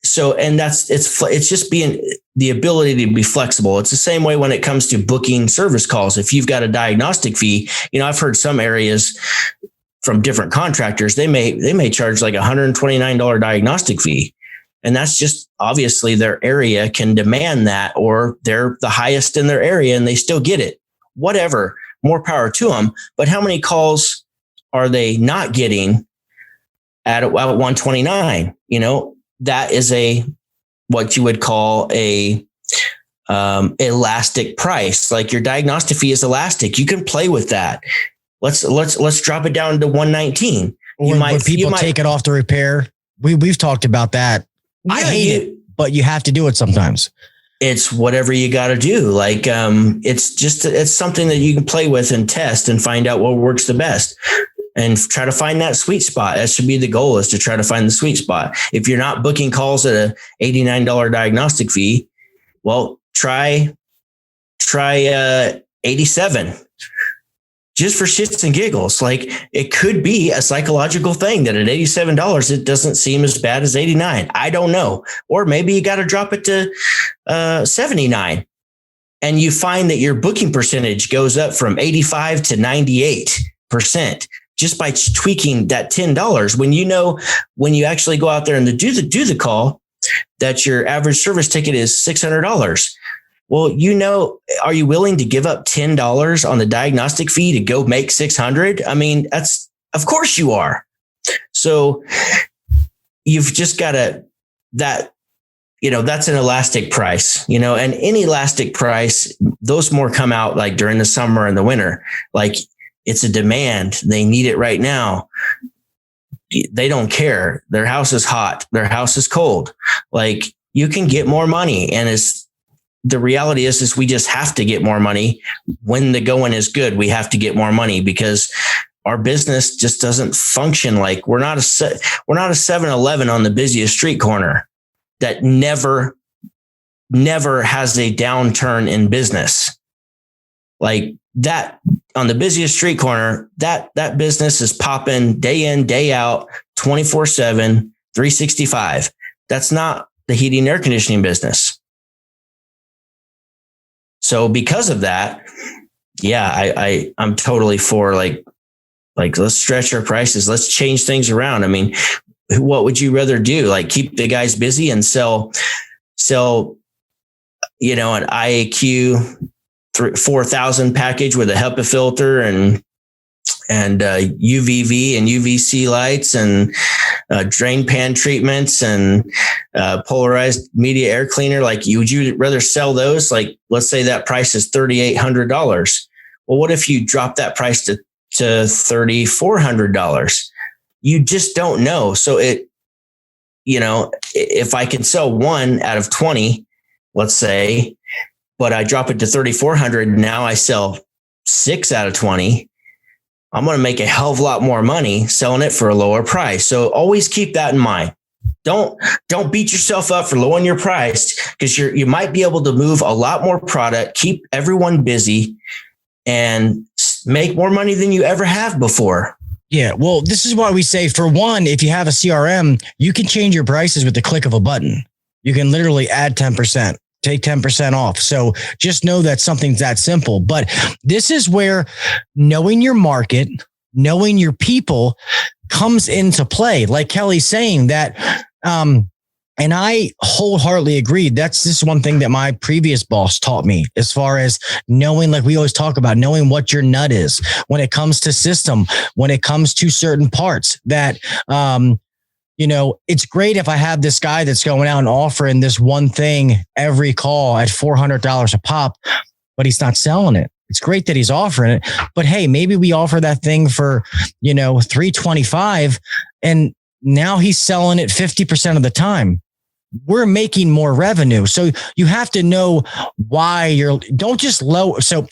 So, and it's just being the ability to be flexible. It's the same way when it comes to booking service calls. If you've got a diagnostic fee, I've heard some areas from different contractors, they may charge like $129 diagnostic fee. And that's just obviously their area can demand that, or they're the highest in their area and they still get it. Whatever, more power to them. But how many calls are they not getting at 129? That is what you would call a elastic price. Like your diagnostic fee is elastic. You can play with that. Let's drop it down to 119. Or when people take it off to repair. We've talked about that. I hate it, but you have to do it sometimes. It's whatever you got to do. Like, it's something that you can play with and test and find out what works the best and try to find that sweet spot. That should be the goal, is to try to find the sweet spot. If you're not booking calls at a $89 diagnostic fee, well, try 87. Just for shits and giggles. Like, it could be a psychological thing that at $87, it doesn't seem as bad as 89. I don't know. Or maybe you got to drop it to 79 and you find that your booking percentage goes up from 85 to 98% just by tweaking that $10. When you actually go out there and do the call, that your average service ticket is $600. Well, are you willing to give up $10 on the diagnostic fee to go make $600? I mean, of course you are. So you've just got that's an elastic price, and any elastic price, those more come out like during the summer and the winter. Like, it's a demand. They need it right now. They don't care. Their house is hot. Their house is cold. Like, you can get more money, and the reality is we just have to get more money when the going is good. We have to get more money because our business just doesn't function. Like, we're not a 7-Eleven on the busiest street corner that never has a downturn in business. Like that on the busiest street corner, that business is popping day in, day out, 24/7, 365. That's not the heating and air conditioning business. So because of that, yeah, I'm totally for like let's stretch our prices. Let's change things around. I mean, what would you rather do? Like, keep the guys busy and sell, an IAQ 4,000 package with a HEPA filter and UVV and UVC lights and drain pan treatments and polarized media air cleaner. Like, would you rather sell those? Like, let's say that price is $3,800. Well, what if you drop that price to $3,400? You just don't know. So if I can sell 1 out of 20, let's say, but I drop it to $3,400, now I sell 6 out of 20. I'm going to make a hell of a lot more money selling it for a lower price. So always keep that in mind. Don't beat yourself up for lowering your price, because you might be able to move a lot more product, keep everyone busy, and make more money than you ever have before. Yeah. Well, this is why we say, for one, if you have a CRM, you can change your prices with the click of a button. You can literally add 10%. Take 10% off. So just know that something's that simple. But this is where knowing your market, knowing your people comes into play. Like Kelley's saying that, and I wholeheartedly agree. This is one thing that my previous boss taught me, as far as knowing, like we always talk about, knowing what your nut is when it comes to system, when it comes to certain parts that, it's great if I have this guy that's going out and offering this one thing every call at $400 a pop, but he's not selling it. It's great that he's offering it, but hey, maybe we offer that thing for, $325, and now he's selling it 50% of the time. We're making more revenue. So you have to know why don't just lower. So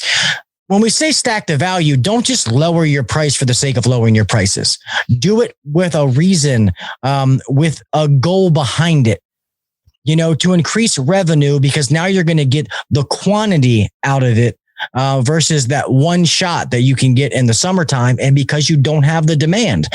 when we say stack the value, don't just lower your price for the sake of lowering your prices. Do it with a reason, with a goal behind it, to increase revenue, because now you're going to get the quantity out of it versus that one shot that you can get in the summertime. And because you don't have the demand,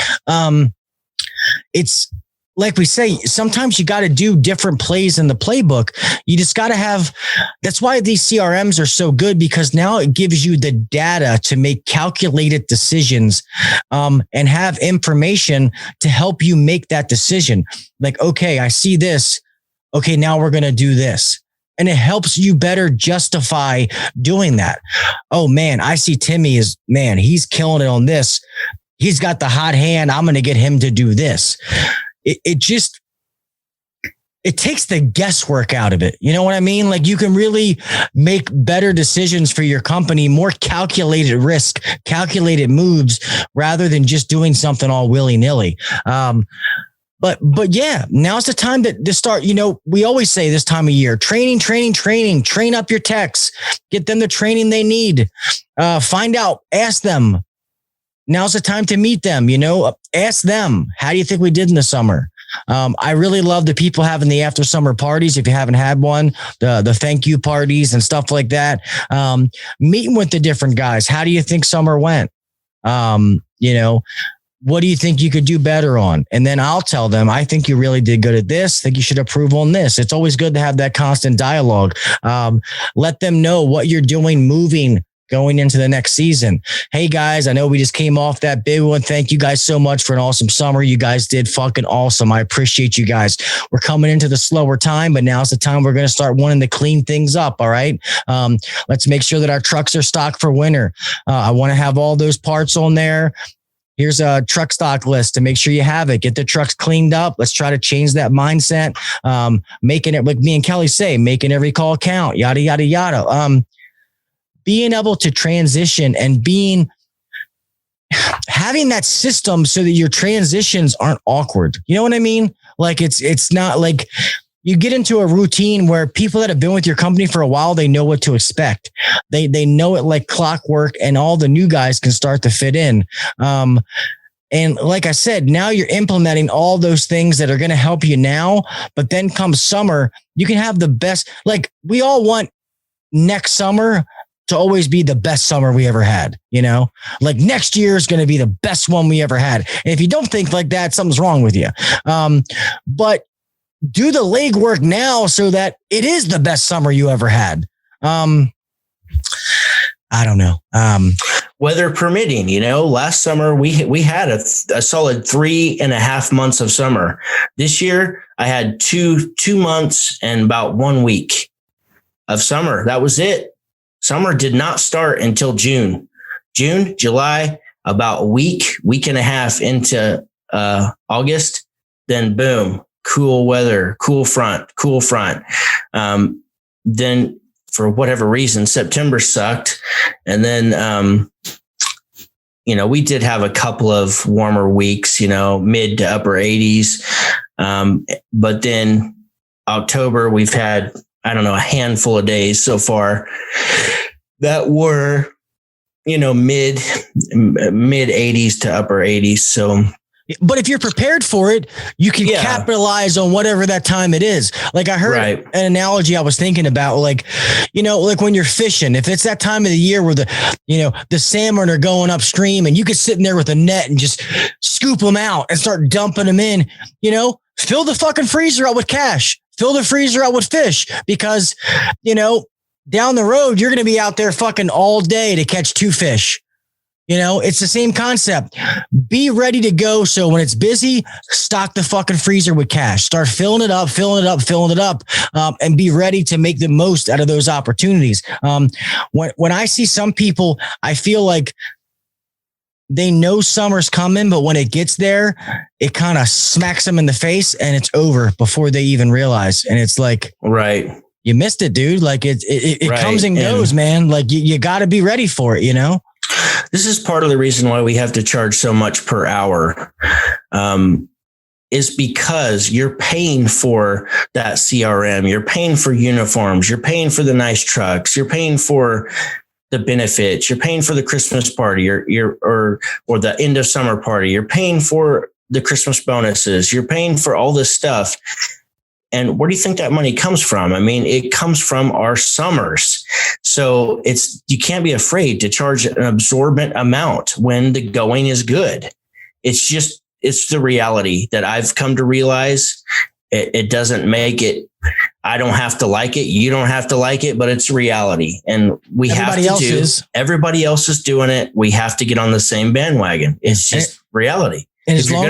it's like we say, sometimes you got to do different plays in the playbook. You just got to have, that's why these CRMs are so good, because now it gives you the data to make calculated decisions, and have information to help you make that decision. Like, okay, I see this. Okay, now we're going to do this. And it helps you better justify doing that. Oh man, I see Timmy he's killing it on this. He's got the hot hand. I'm going to get him to do this. It takes the guesswork out of it. You know what I mean? Like, you can really make better decisions for your company, more calculated risk, calculated moves, rather than just doing something all willy-nilly. But yeah, now's the time to start. You know, we always say this time of year, training, train up your techs, get them the training they need. Find out, ask them. Now's the time to meet them, you know, ask them, how do you think we did in the summer? I really love the people having the after summer parties. If you haven't had one, the thank you parties and stuff like that. Meeting with the different guys. How do you think summer went? You know, what do you think you could do better on? And then I'll tell them, I think you really did good at this. I think you should improve on this. It's always good to have that constant dialogue. Let them know what you're doing, moving, going into the next season. Hey guys, I know we just came off that big one. Thank you guys so much for an awesome summer. You guys did fucking awesome. I appreciate you guys. We're coming into the slower time, but now's the time we're going to start wanting to clean things up. All right. Let's make sure that our trucks are stocked for winter. I want to have all those parts on there. Here's a truck stock list to make sure you have it. Get the trucks cleaned up. Let's try to change that mindset. Making it, like me and Kelley say, making every call count, yada, yada, yada. Being able to transition and having that system so that your transitions aren't awkward. You know what I mean? Like, it's not like you get into a routine where people that have been with your company for a while, they know what to expect. They know it like clockwork, and all the new guys can start to fit in. And like I said, now you're implementing all those things that are going to help you now, but then come summer, you can have the best. Like, we all want next summer to always be the best summer we ever had, you know, like next year is going to be the best one we ever had. And if you don't think like that, something's wrong with you. But do the legwork now so that it is the best summer you ever had. I don't know. Weather permitting, you know, last summer we had a solid 3.5 months of summer. This year I had two months and about 1 week of summer. That was it. Summer did not start until June, July, about a week and a half into August. Then boom, cool weather, cool front. Then for whatever reason, September sucked. And then, you know, we did have a couple of warmer weeks, you know, mid to upper 80s. But then October, we've had, I don't know, a handful of days so far that were, you know, mid 80s to upper 80s. So, but if you're prepared for it, you can capitalize on whatever that time it is. Like, I heard an analogy I was thinking about, like, you know, like when you're fishing, if it's that time of the year where the salmon are going upstream and you could sit in there with a net and just scoop them out and start dumping them in, you know, fill the fucking freezer out with cash. Fill the freezer out with fish, because, you know, down the road, you're going to be out there fucking all day to catch 2 fish. You know, it's the same concept. Be ready to go. So when it's busy, stock the fucking freezer with cash. Start filling it up, and be ready to make the most out of those opportunities. When I see some people, I feel like they know summer's coming, but when it gets there, it kind of smacks them in the face and it's over before they even realize. And it's like, right, you missed it, dude. Like it comes and goes, man. Like you got to be ready for it, you know? This is part of the reason why we have to charge so much per hour, is because you're paying for that CRM. You're paying for uniforms. You're paying for the nice trucks. You're paying for the benefits. You're paying for the Christmas party or the end of summer party. You're paying for the Christmas bonuses. You're paying for all this stuff. And where do you think that money comes from? I mean, it comes from our summers. So you can't be afraid to charge an absorbent amount when the going is good. It's just it's the reality that I've come to realize. It doesn't make it. I don't have to like it. You don't have to like it, but it's reality. And everybody else is doing it. We have to get on the same bandwagon. It's just reality. And as long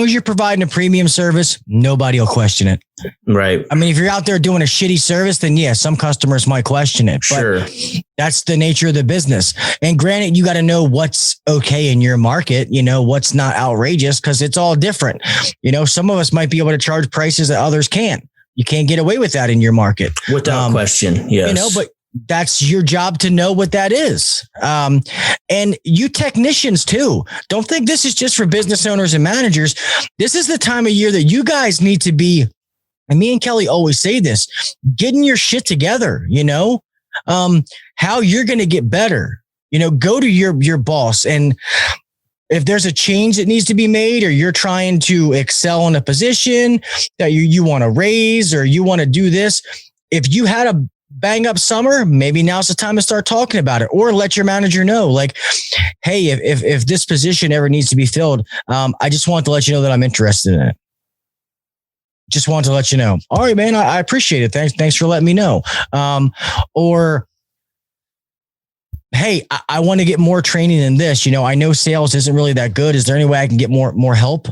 as you're providing a premium service, nobody will question it. Right. I mean, if you're out there doing a shitty service, then yeah, some customers might question it. Sure. But that's the nature of the business. And granted, you got to know what's okay in your market, what's not outrageous, because it's all different. Some of us might be able to charge prices that others can't. You can't get away with that in your market. Without question. Yes. But that's your job to know what that is. And you technicians too. Don't think this is just for business owners and managers. This is the time of year that you guys need to be, and me and Kelley always say this, getting your shit together, how you're going to get better, go to your boss. And if there's a change that needs to be made, or you're trying to excel in a position that you want to raise, or you want to do this, if you had a bang up summer, maybe now's the time to start talking about it, or let your manager know, like, hey, if this position ever needs to be filled, I just want to let you know that I'm interested in it. Just want to let you know. All right, man, I appreciate it. Thanks for letting me know. Or, hey, I want to get more training in this. I know sales isn't really that good. Is there any way I can get more help?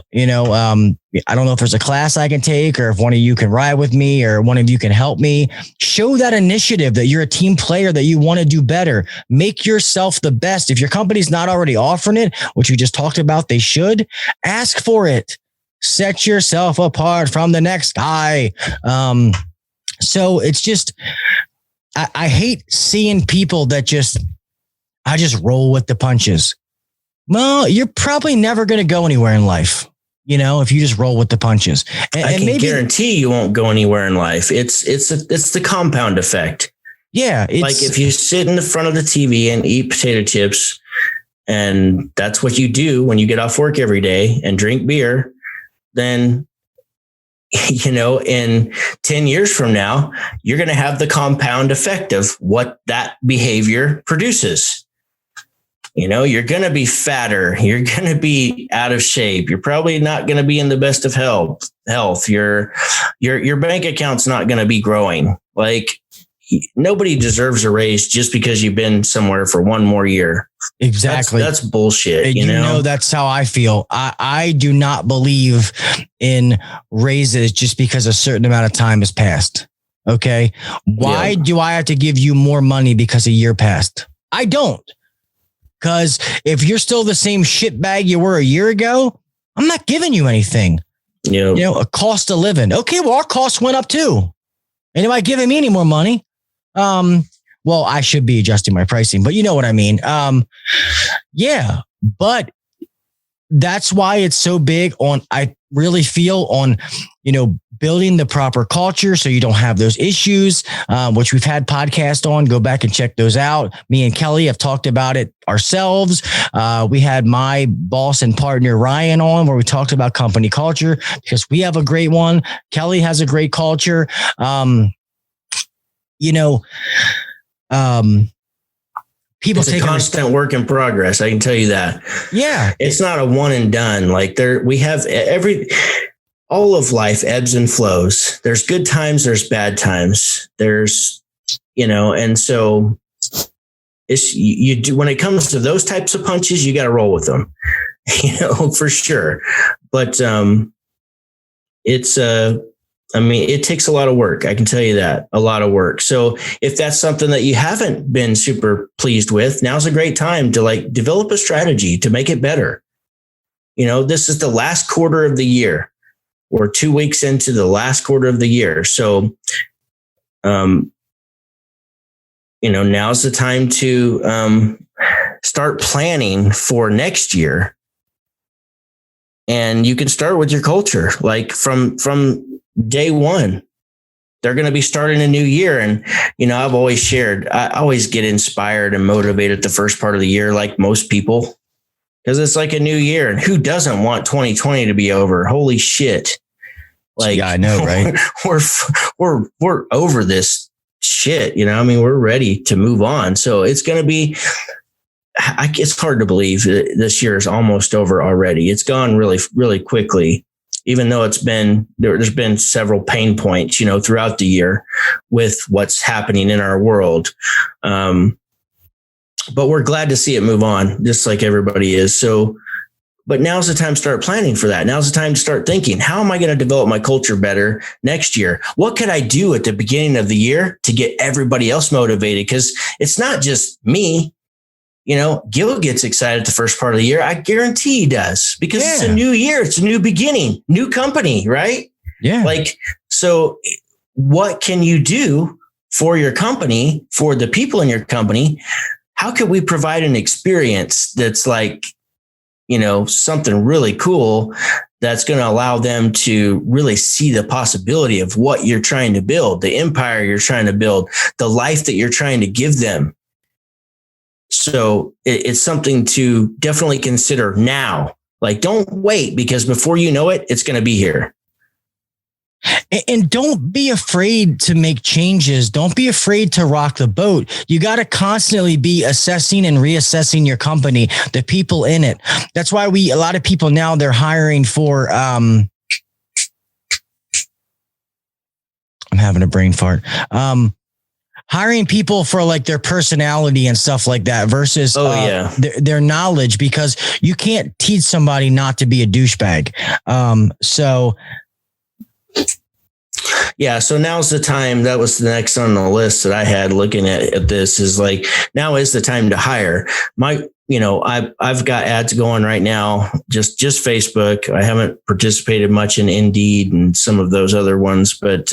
I don't know if there's a class I can take, or if one of you can ride with me, or one of you can help me. Show that initiative that you're a team player, that you want to do better. Make yourself the best. If your company's not already offering it, which we just talked about, they should ask for it. Set yourself apart from the next guy. So it's just, I hate seeing people that I just roll with the punches. Well, you're probably never going to go anywhere in life, if you just roll with the punches. And I can guarantee you won't go anywhere in life. It's the compound effect. Yeah. Like if you sit in the front of the TV and eat potato chips, and that's what you do when you get off work every day, and drink beer, then, in 10 years from now, you're going to have the compound effect of what that behavior produces. You're going to be fatter. You're going to be out of shape. You're probably not going to be in the best of health. Your bank account's not going to be growing. Like, nobody deserves a raise just because you've been somewhere for one more year. Exactly. That's bullshit. That's how I feel. I do not believe in raises just because a certain amount of time has passed. Okay. Why do I have to give you more money because a year passed? I don't. Because if you're still the same shitbag you were a year ago, I'm not giving you anything. A cost of living. Okay, well, our costs went up too. Anybody giving me any more money? Well, I should be adjusting my pricing, but you know what I mean? Yeah, but that's why it's so big I really feel on, building the proper culture so you don't have those issues, which we've had podcasts on. Go back and check those out. Me and Kelley have talked about it ourselves. We had my boss and partner Ryan on, where we talked about company culture, because we have a great one. Kelley has a great culture. People it's a constant work in progress. I can tell you that. Yeah. It's not a one and done. Like we have all of life ebbs and flows. There's good times. There's bad times. There's, and so it's, you do, when it comes to those types of punches, you got to roll with them, for sure. But, it takes a lot of work. I can tell you that, a lot of work. So if that's something that you haven't been super pleased with, now's a great time to develop a strategy to make it better. This is the last quarter of the year. We're 2 weeks into the last quarter of the year. So, now's the time to start planning for next year. And you can start with your culture, like from day one. They're going to be starting a new year. And, I've always shared, I always get inspired and motivated the first part of the year, like most people, because it's like a new year. And who doesn't want 2020 to be over? Holy shit. Yeah, I know, right? we're over this shit. We're ready to move on. So it's going to be, it's hard to believe that this year is almost over already. It's gone really, really quickly, even though there's been several pain points, throughout the year with what's happening in our world. But we're glad to see it move on, just like everybody is. So, but now's the time to start planning for that. Now's the time to start thinking, how am I going to develop my culture better next year? What could I do at the beginning of the year to get everybody else motivated? Because it's not just me. Gil gets excited the first part of the year. I guarantee he does, because it's a new year. It's a new beginning, new company, right? Yeah. So what can you do for your company, for the people in your company? How could we provide an experience that's something really cool that's going to allow them to really see the possibility of what you're trying to build, the empire you're trying to build, the life that you're trying to give them. So it's something to definitely consider now. Don't wait, because before you know it, it's going to be here. And don't be afraid to make changes. Don't be afraid to rock the boat. You got to constantly be assessing and reassessing your company, the people in it. That's why a lot of people now, they're hiring for, I'm having a brain fart. Hiring people for their personality and stuff like that versus their knowledge, because you can't teach somebody not to be a douchebag. So now's the time. That was the next on the list that I had looking at this, is now is the time to hire. I've got ads going right now, just Facebook. I haven't participated much in Indeed and some of those other ones, but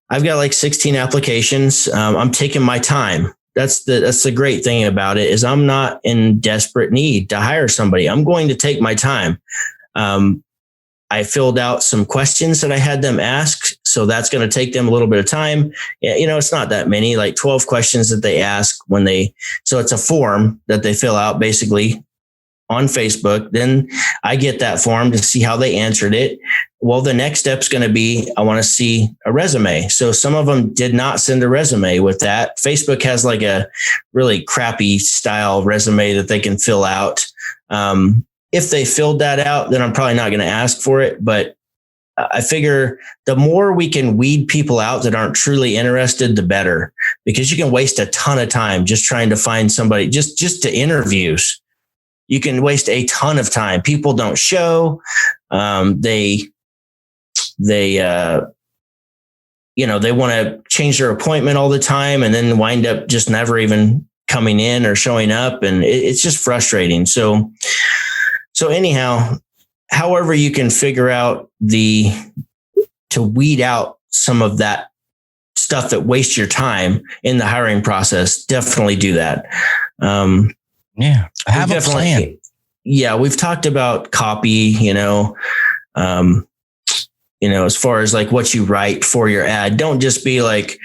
I've got 16 applications. I'm taking my time. That's the great thing about it, is I'm not in desperate need to hire somebody. I'm going to take my time. I filled out some questions that I had them ask. So that's going to take them a little bit of time. It's not that many, 12 questions that they ask so it's a form that they fill out basically on Facebook. Then I get that form to see how they answered it. Well, the next step is going to be, I want to see a resume. So some of them did not send a resume with that. Facebook has a really crappy style resume that they can fill out. If they filled that out, then I'm probably not going to ask for it. But I figure the more we can weed people out that aren't truly interested, the better, because you can waste a ton of time just trying to find somebody just to interviews. You can waste a ton of time. People don't show. They want to change their appointment all the time and then wind up just never even coming in or showing up. And it's just frustrating. So anyhow, however you can figure out to weed out some of that stuff that wastes your time in the hiring process, definitely do that. Have a plan. Yeah. We've talked about copy, as far as what you write for your ad. Don't just be 1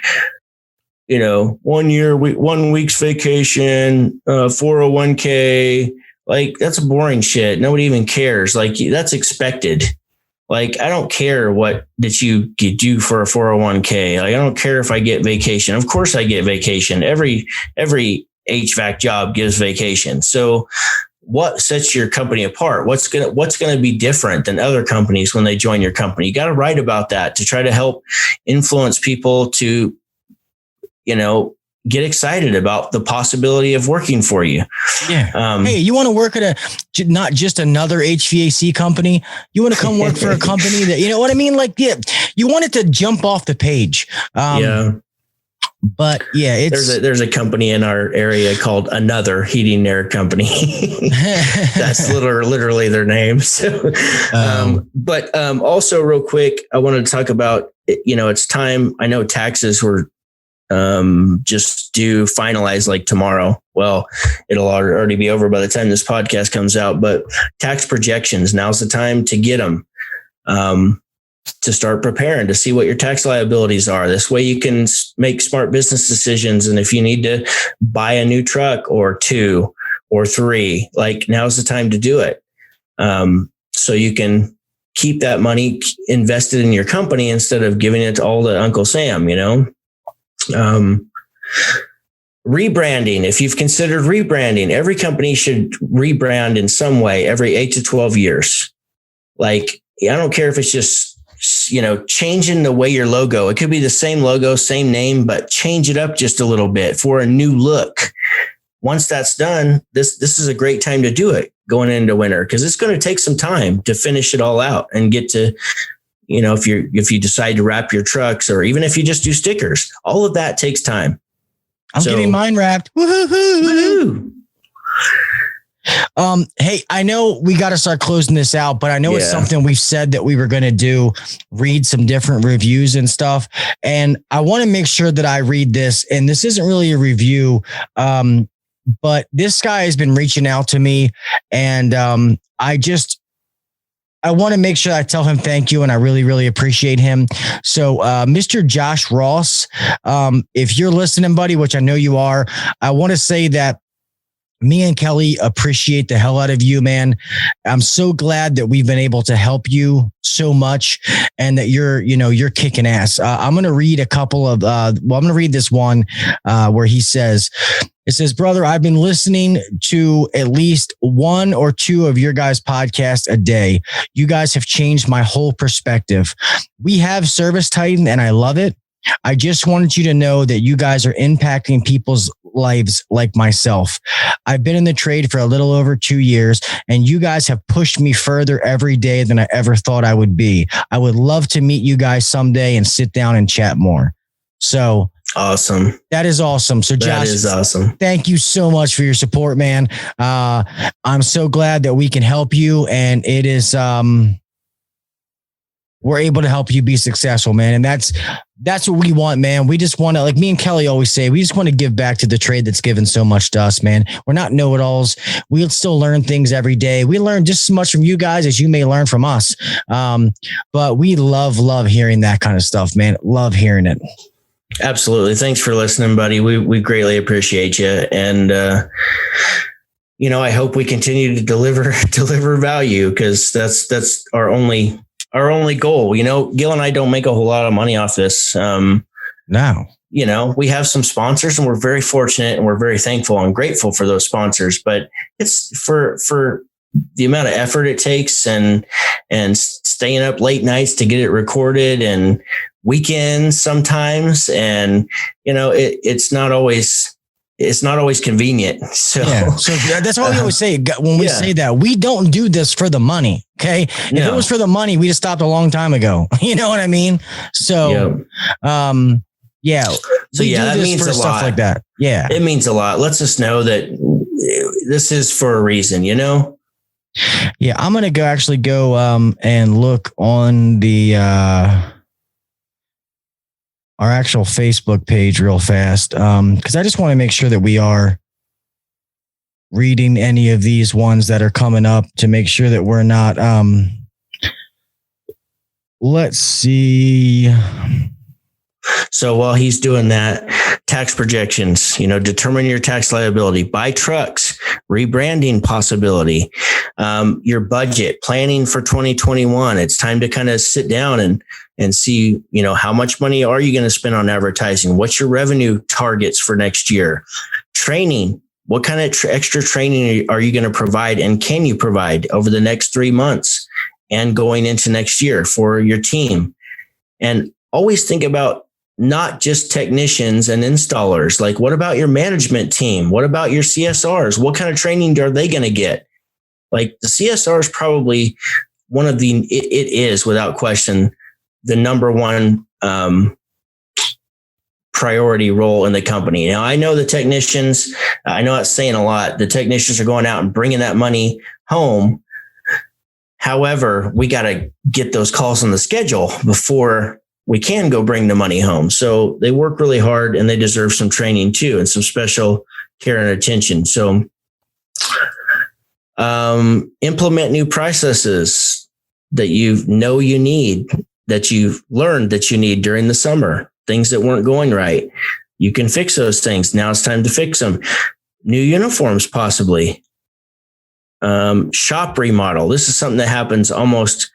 week's vacation, 401k. That's boring shit. Nobody even cares. That's expected. I don't care what did you do for a 401k. I don't care if I get vacation. Of course I get vacation. Every HVAC job gives vacation. So what sets your company apart? What's going to be different than other companies when they join your company? You got to write about that to try to help influence people to, get excited about the possibility of working for you. Yeah. Hey, you want to work at not just another HVAC company. You want to come work for a company that, you know what I mean? You want it to jump off the page. But yeah, there's a company in our area called Another Heating Air Company. That's literally their name. So, but also real quick, I wanted to talk about, it's time. I know taxes were just due finalize tomorrow. Well, it'll already be over by the time this podcast comes out, but tax projections, now's the time to get them, to start preparing to see what your tax liabilities are. This way you can make smart business decisions. And if you need to buy a new truck or 2 or 3, now's the time to do it. So you can keep that money invested in your company instead of giving it to all to Uncle Sam, Rebranding. If you've considered rebranding, every company should rebrand in some way every 8 to 12 years. Like, I don't care if it's just, changing the way your logo, it could be the same logo, same name, but change it up just a little bit for a new look. Once that's done, this is a great time to do it going into winter, because it's going to take some time to finish it all out and get to, if you decide to wrap your trucks, or even if you just do stickers, all of that takes time. I'm getting mine wrapped. Woo-hoo-hoo. Hey, I know we got to start closing this out, but I know it's something we've said that we were going to do, read some different reviews and stuff. And I want to make sure that I read this, and this isn't really a review. But this guy has been reaching out to me, and I want to make sure I tell him thank you, and I really, really appreciate him. So, Mr. Josh Ross, if you're listening, buddy, which I know you are, I want to say that me and Kelley appreciate the hell out of you, man. I'm so glad that we've been able to help you so much, and that you're kicking ass. I'm going to read a couple of, I'm going to read this one where he says, it says, brother, I've been listening to at least one or two of your guys' podcasts a day. You guys have changed my whole perspective. We have Service Titan, and I love it. I just wanted you to know that you guys are impacting people's lives like myself. I've been in the trade for a little over 2 years, and you guys have pushed me further every day than I ever thought I would be. I would love to meet you guys someday and sit down and chat more. So awesome. That is awesome. So Josh, that is awesome. Thank you so much for your support, man. I'm so glad that we can help you, and it is, we're able to help you be successful, man. And that's what we want, man. We just want to, like me and Kelley always say, we just want to give back to the trade that's given so much to us, man. We're not know-it-alls. We'll still learn things every day. We learn just as much from you guys as you may learn from us. But we love hearing that kind of stuff, man. Love hearing it. Absolutely. Thanks for listening, buddy. We greatly appreciate you. And, I hope we continue to deliver value, because that's our only goal. Gil and I don't make a whole lot of money off this. No. We have some sponsors, and we're very fortunate, and we're very thankful and grateful for those sponsors, but it's for the amount of effort it takes, and staying up late nights to get it recorded, and weekends sometimes. And, it's not always convenient. So, so that's why we always say, when we say that, we don't do this for the money. Okay. If it was for the money, we just stopped a long time ago. You know what I mean? So, that means a stuff lot. Like that. Yeah. It means a lot. Lets us know that this is for a reason, Yeah. I'm going to go and look on the, our actual Facebook page real fast. Cause I just want to make sure that we are reading any of these ones that are coming up, to make sure that we're not, let's see. So while he's doing that, tax projections, determine your tax liability, buy trucks, rebranding possibility, your budget, planning for 2021. It's time to kind of sit down and see, how much money are you going to spend on advertising? What's your revenue targets for next year? Training. What kind of extra training are you going to provide, and can you provide over the next 3 months and going into next year for your team? And always think about not just technicians and installers. Like, what about your management team? What about your CSRs? What kind of training are they going to get? Like, the CSR is probably it is without question the number one priority role in the company. Now, I know the technicians, I know that's saying a lot. The technicians are going out and bringing that money home. However, we got to get those calls on the schedule before we can go bring the money home. So they work really hard, and they deserve some training too, and some special care and attention. So implement new processes that you need, that you've learned that you need during the summer, things that weren't going right. You can fix those things. Now it's time to fix them. New uniforms, possibly. Shop remodel. This is something that happens almost,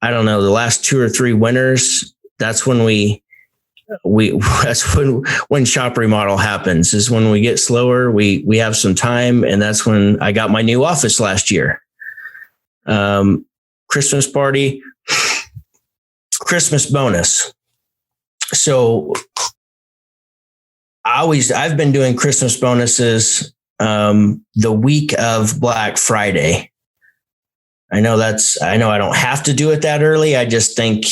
the last 2 or 3 winters. That's when we that's when shop remodel happens, is when we get slower. We have some time, and that's when I got my new office last year. Christmas party, Christmas bonus. So I've been doing Christmas bonuses the week of Black Friday. I know I don't have to do it that early. I just think,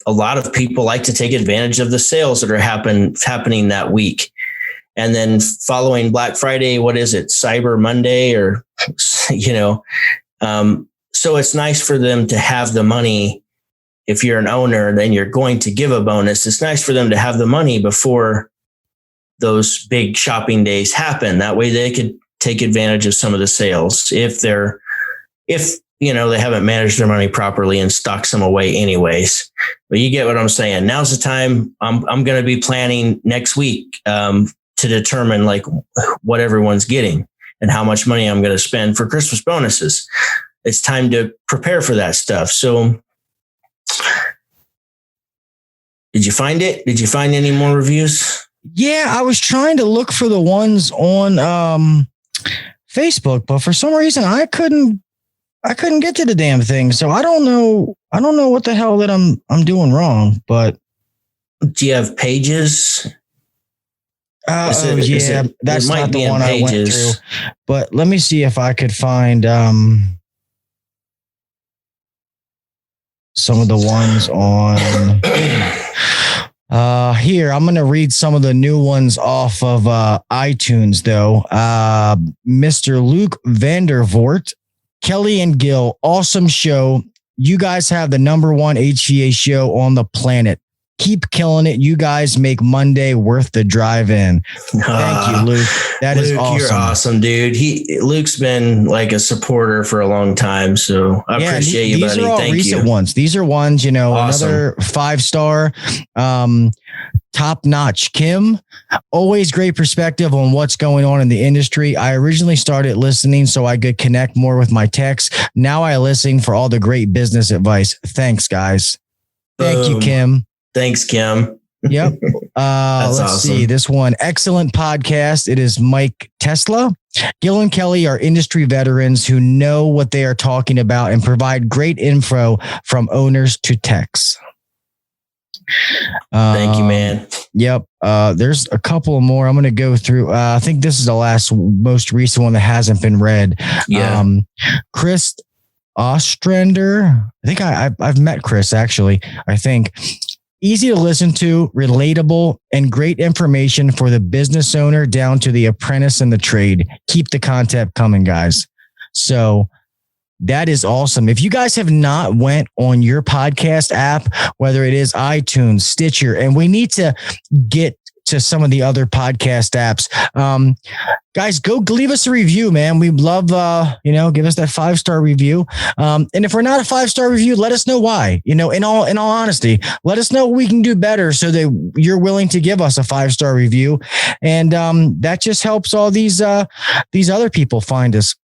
a lot of people like to take advantage of the sales that are happening that week. And then following Black Friday, what is it? Cyber Monday, or, so it's nice for them to have the money. If you're an owner, then you're going to give a bonus. It's nice for them to have the money before those big shopping days happen. That way they could take advantage of some of the sales if they haven't managed their money properly and stocked some away anyways. But you get what I'm saying. Now's the time. I'm going to be planning next week to determine like what everyone's getting and how much money I'm going to spend for Christmas bonuses. It's time to prepare for that stuff. So did you find it? Did you find any more reviews? Yeah, I was trying to look for the ones on Facebook, but for some reason I couldn't get to the damn thing. So I don't know what the hell that I'm doing wrong, but do you have pages? That's not the one I went through. But let me see if I could find some of the ones on here. I'm going to read some of the new ones off of iTunes though. Mr. Luke Vandervoort, Kelley and Gil, awesome show. You guys have the #1 HVA show on the planet. Keep killing it. You guys make Monday worth the drive in. Thank you, Luke. That is awesome. You're awesome, dude. Luke's been like a supporter for a long time. So I appreciate you, buddy. These are all recent ones. These are ones, awesome. Another 5-star, top notch. Kim, always great perspective on what's going on in the industry. I originally started listening so I could connect more with my techs. Now I listen for all the great business advice. Thanks, guys. Thank you, Kim. Thanks, Kim. Yep. Let's awesome. see this one. Excellent podcast. It is Mike Tesla. Gil and Kelley are industry veterans who know what they are talking about and provide great info from owners to techs. Thank you, man. Yep. There's a couple more I'm going to go through. I think this is the most recent one that hasn't been read. Yeah. Chris Ostrander. I think I've met Chris actually. I think. Easy to listen to, relatable, and great information for the business owner down to the apprentice and the trade. Keep the content coming, guys. So that is awesome. If you guys have not went on your podcast app, whether it is iTunes, Stitcher, and we need to get to some of the other podcast apps. Guys, go leave us a review, man. We love, give us that 5-star review. And if we're not a 5-star review, let us know why, in all honesty, let us know what we can do better so that you're willing to give us a 5-star review. And that just helps all these other people find us.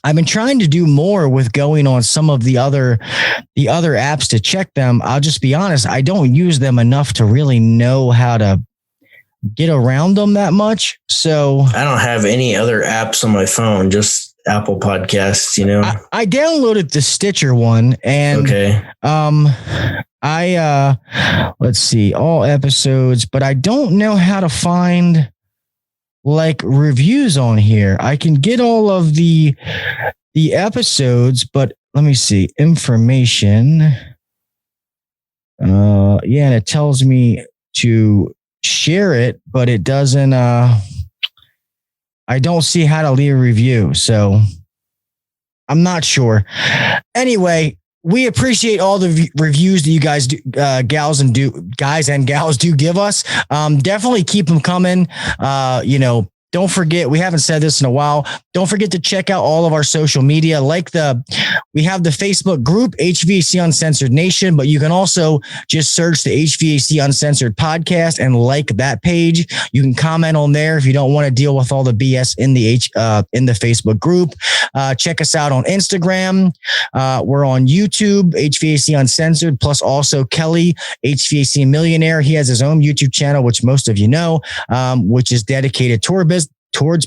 I've been trying to do more with going on some of the other apps to check them. I'll just be honest. I don't use them enough to really know how to get around them that much. So I don't have any other apps on my phone, just Apple Podcasts, I downloaded the Stitcher one and let's see, all episodes, but I don't know how to find like reviews on here. I can get all of the episodes, but let me see, information. And it tells me to share it, but it doesn't, I don't see how to leave a review. So I'm not sure. Anyway, we appreciate all the reviews that you guys do, guys and gals do give us. Definitely keep them coming. Don't forget, we haven't said this in a while. Don't forget to check out all of our social media. We have the Facebook group, HVAC Uncensored Nation, but you can also just search the HVAC Uncensored podcast and like that page. You can comment on there if you don't want to deal with all the BS in the Facebook group. Check us out on Instagram. We're on YouTube, HVAC Uncensored, plus also Kelley, HVAC Millionaire. He has his own YouTube channel, which most of you know, which is dedicated towards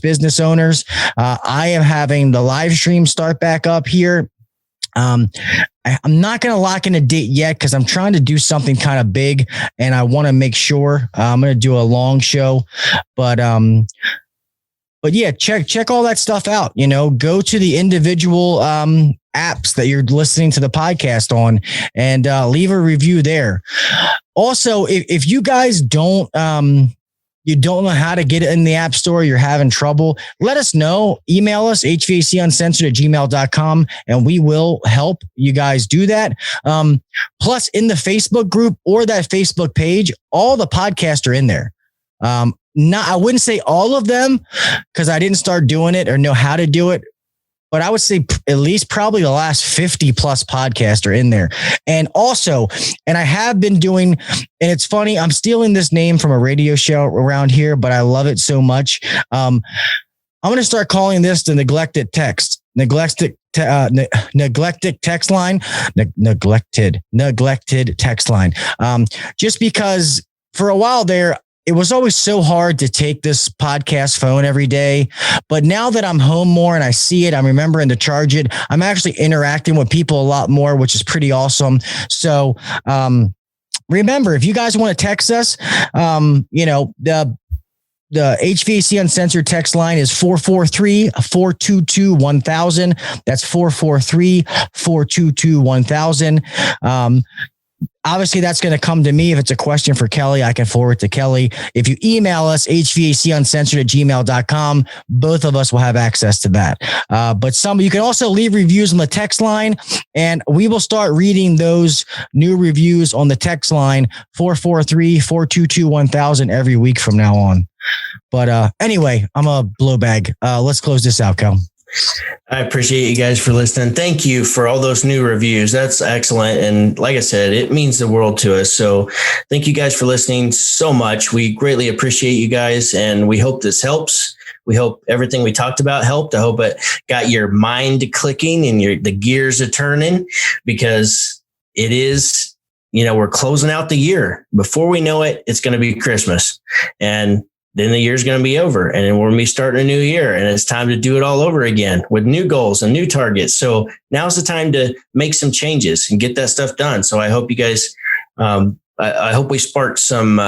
business owners. I am having the live stream start back up here. I'm not going to lock in a date yet because I'm trying to do something kind of big and I want to make sure I'm going to do a long show, but yeah, check all that stuff out. Go to the individual apps that you're listening to the podcast on and leave a review there. Also, if you guys you don't know how to get it in the app store, you're having trouble, let us know. Email us, hvacuncensored@gmail.com, and we will help you guys do that. Plus, in the Facebook group or that Facebook page, all the podcasts are in there. I wouldn't say all of them because I didn't start doing it or know how to do it. But I would say at least probably the last 50 plus podcasts are in there. And also, I have been doing, and it's funny, I'm stealing this name from a radio show around here, but I love it so much. I'm going to start calling this the neglected text line, neglected text line. Just because for a while there, it was always so hard to take this podcast phone every day. But now that I'm home more and I see it, I'm remembering to charge it. I'm actually interacting with people a lot more, which is pretty awesome. So remember, if you guys want to text us, the HVAC Uncensored text line is 443-422-1000. That's 443-422-1000. Obviously, that's going to come to me. If it's a question for Kelley, I can forward it to Kelley. If you email us, hvacuncensored@gmail.com, both of us will have access to that. But you can also leave reviews on the text line, and we will start reading those new reviews on the text line, 443-422-1000 every week from now on. But anyway, I'm a blow bag. Let's close this out, Kel. I appreciate you guys for listening. Thank you for all those new reviews. That's excellent. And like I said, it means the world to us. So thank you guys for listening so much. We greatly appreciate you guys. And we hope this helps. We hope everything we talked about helped. I hope it got your mind clicking and the gears are turning, because it is, we're closing out the year. Before we know it, it's going to be Christmas. And then the year's going to be over, and then we're going to be starting a new year, and it's time to do it all over again with new goals and new targets. So now's the time to make some changes and get that stuff done. So I hope you guys, I hope we sparked some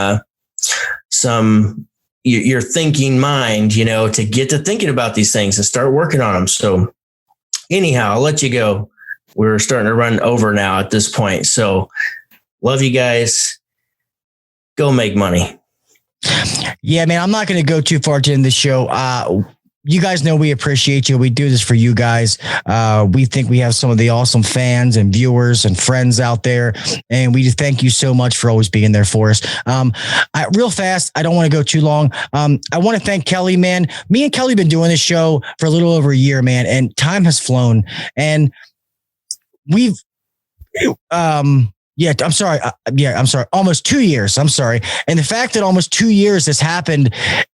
your thinking mind, to get to thinking about these things and start working on them. So anyhow, I'll let you go. We're starting to run over now at this point. So love you guys. Go make money. Yeah, man, I'm not going to go too far to end the show. You guys know we appreciate you. We do this for you guys. We think we have some of the awesome fans and viewers and friends out there. And we thank you so much for always being there for us. Real fast, I don't want to go too long. I want to thank Kelley, man. Me and Kelley have been doing this show for a little over a year, man. And time has flown. And we've... I'm sorry. Almost 2 years. I'm sorry. And the fact that almost 2 years has happened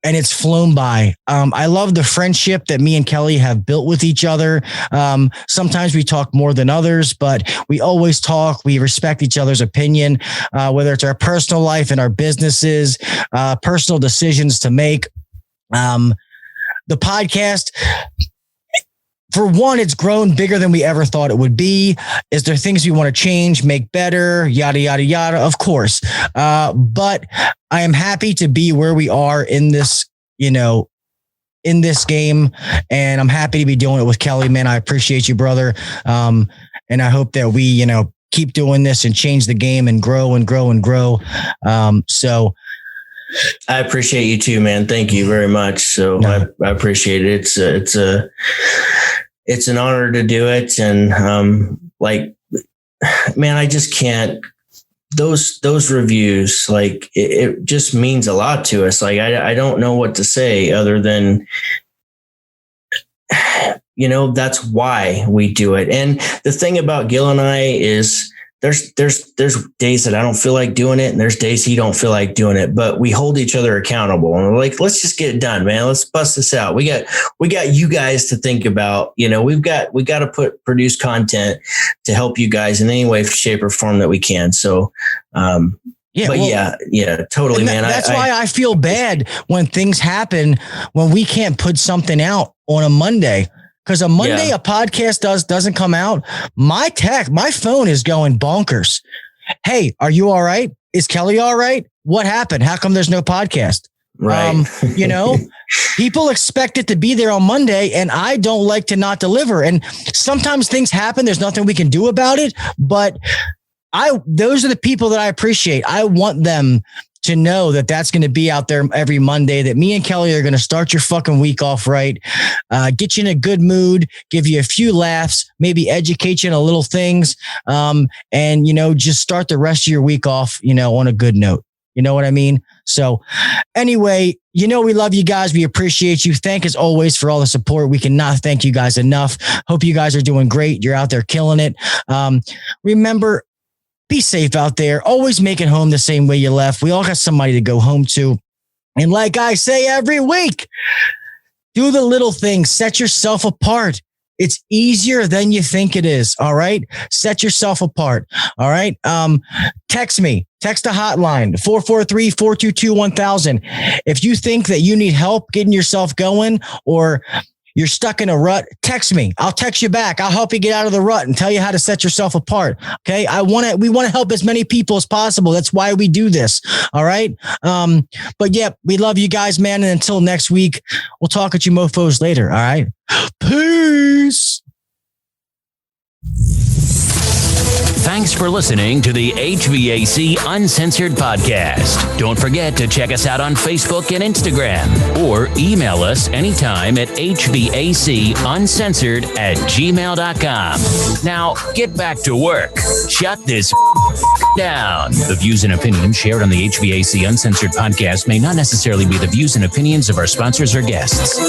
and it's flown by. I love the friendship that me and Kelley have built with each other. Sometimes we talk more than others, but we always talk. We respect each other's opinion, whether it's our personal life and our businesses, personal decisions to make. The podcast, for one, it's grown bigger than we ever thought it would be. Is there things we want to change, make better, yada, yada, yada? Of course. But I am happy to be where we are in this, in this game. And I'm happy to be doing it with Kelley, man. I appreciate you, brother. And I hope that we, keep doing this and change the game and grow and grow and grow. So I appreciate you too, man. Thank you very much. So I appreciate it. It's an honor to do it. And man, I just can't, those reviews, it just means a lot to us. I don't know what to say other than, that's why we do it. And the thing about Gil and I is there's days that I don't feel like doing it, and there's days you don't feel like doing it, but we hold each other accountable, and we're like, let's just get it done, man. Let's bust this out. We got you guys to think about. We've got to produce content to help you guys in any way, shape, or form that we can. So, totally, man. That's why I feel bad when things happen when we can't put something out on a Monday. Because a Monday a podcast doesn't come out. My phone is going bonkers. Hey, are you all right? Is Kelley all right? What happened? How come there's no podcast? Right. People expect it to be there on Monday, and I don't like to not deliver. And sometimes things happen. There's nothing we can do about it. But those are the people that I appreciate. I want them to know that that's going to be out there every Monday, that me and Kelley are going to start your fucking week off right, get you in a good mood, give you a few laughs, maybe educate you in a little things, and, just start the rest of your week off, on a good note. You know what I mean? So anyway, we love you guys. We appreciate you. Thank as always for all the support. We cannot thank you guys enough. Hope you guys are doing great. You're out there killing it. Remember, be safe out there. Always make it home the same way you left. We all got somebody to go home to. And like I say every week, do the little things. Set yourself apart. It's easier than you think it is. All right. Set yourself apart. All right. Text me. Text a hotline 443-422-1000. If you think that you need help getting yourself going, or you're stuck in a rut, text me. I'll text you back. I'll help you get out of the rut and tell you how to set yourself apart. Okay. We want to help as many people as possible. That's why we do this. All right. But yeah, we love you guys, man. And until next week, we'll talk at you mofos later. All right. Peace. Thanks for listening to the HVAC Uncensored podcast. Don't forget to check us out on Facebook and Instagram, or email us anytime at hvacuncensored@gmail.com. Now, get back to work. Shut this down. The views and opinions shared on the HVAC Uncensored podcast may not necessarily be the views and opinions of our sponsors or guests.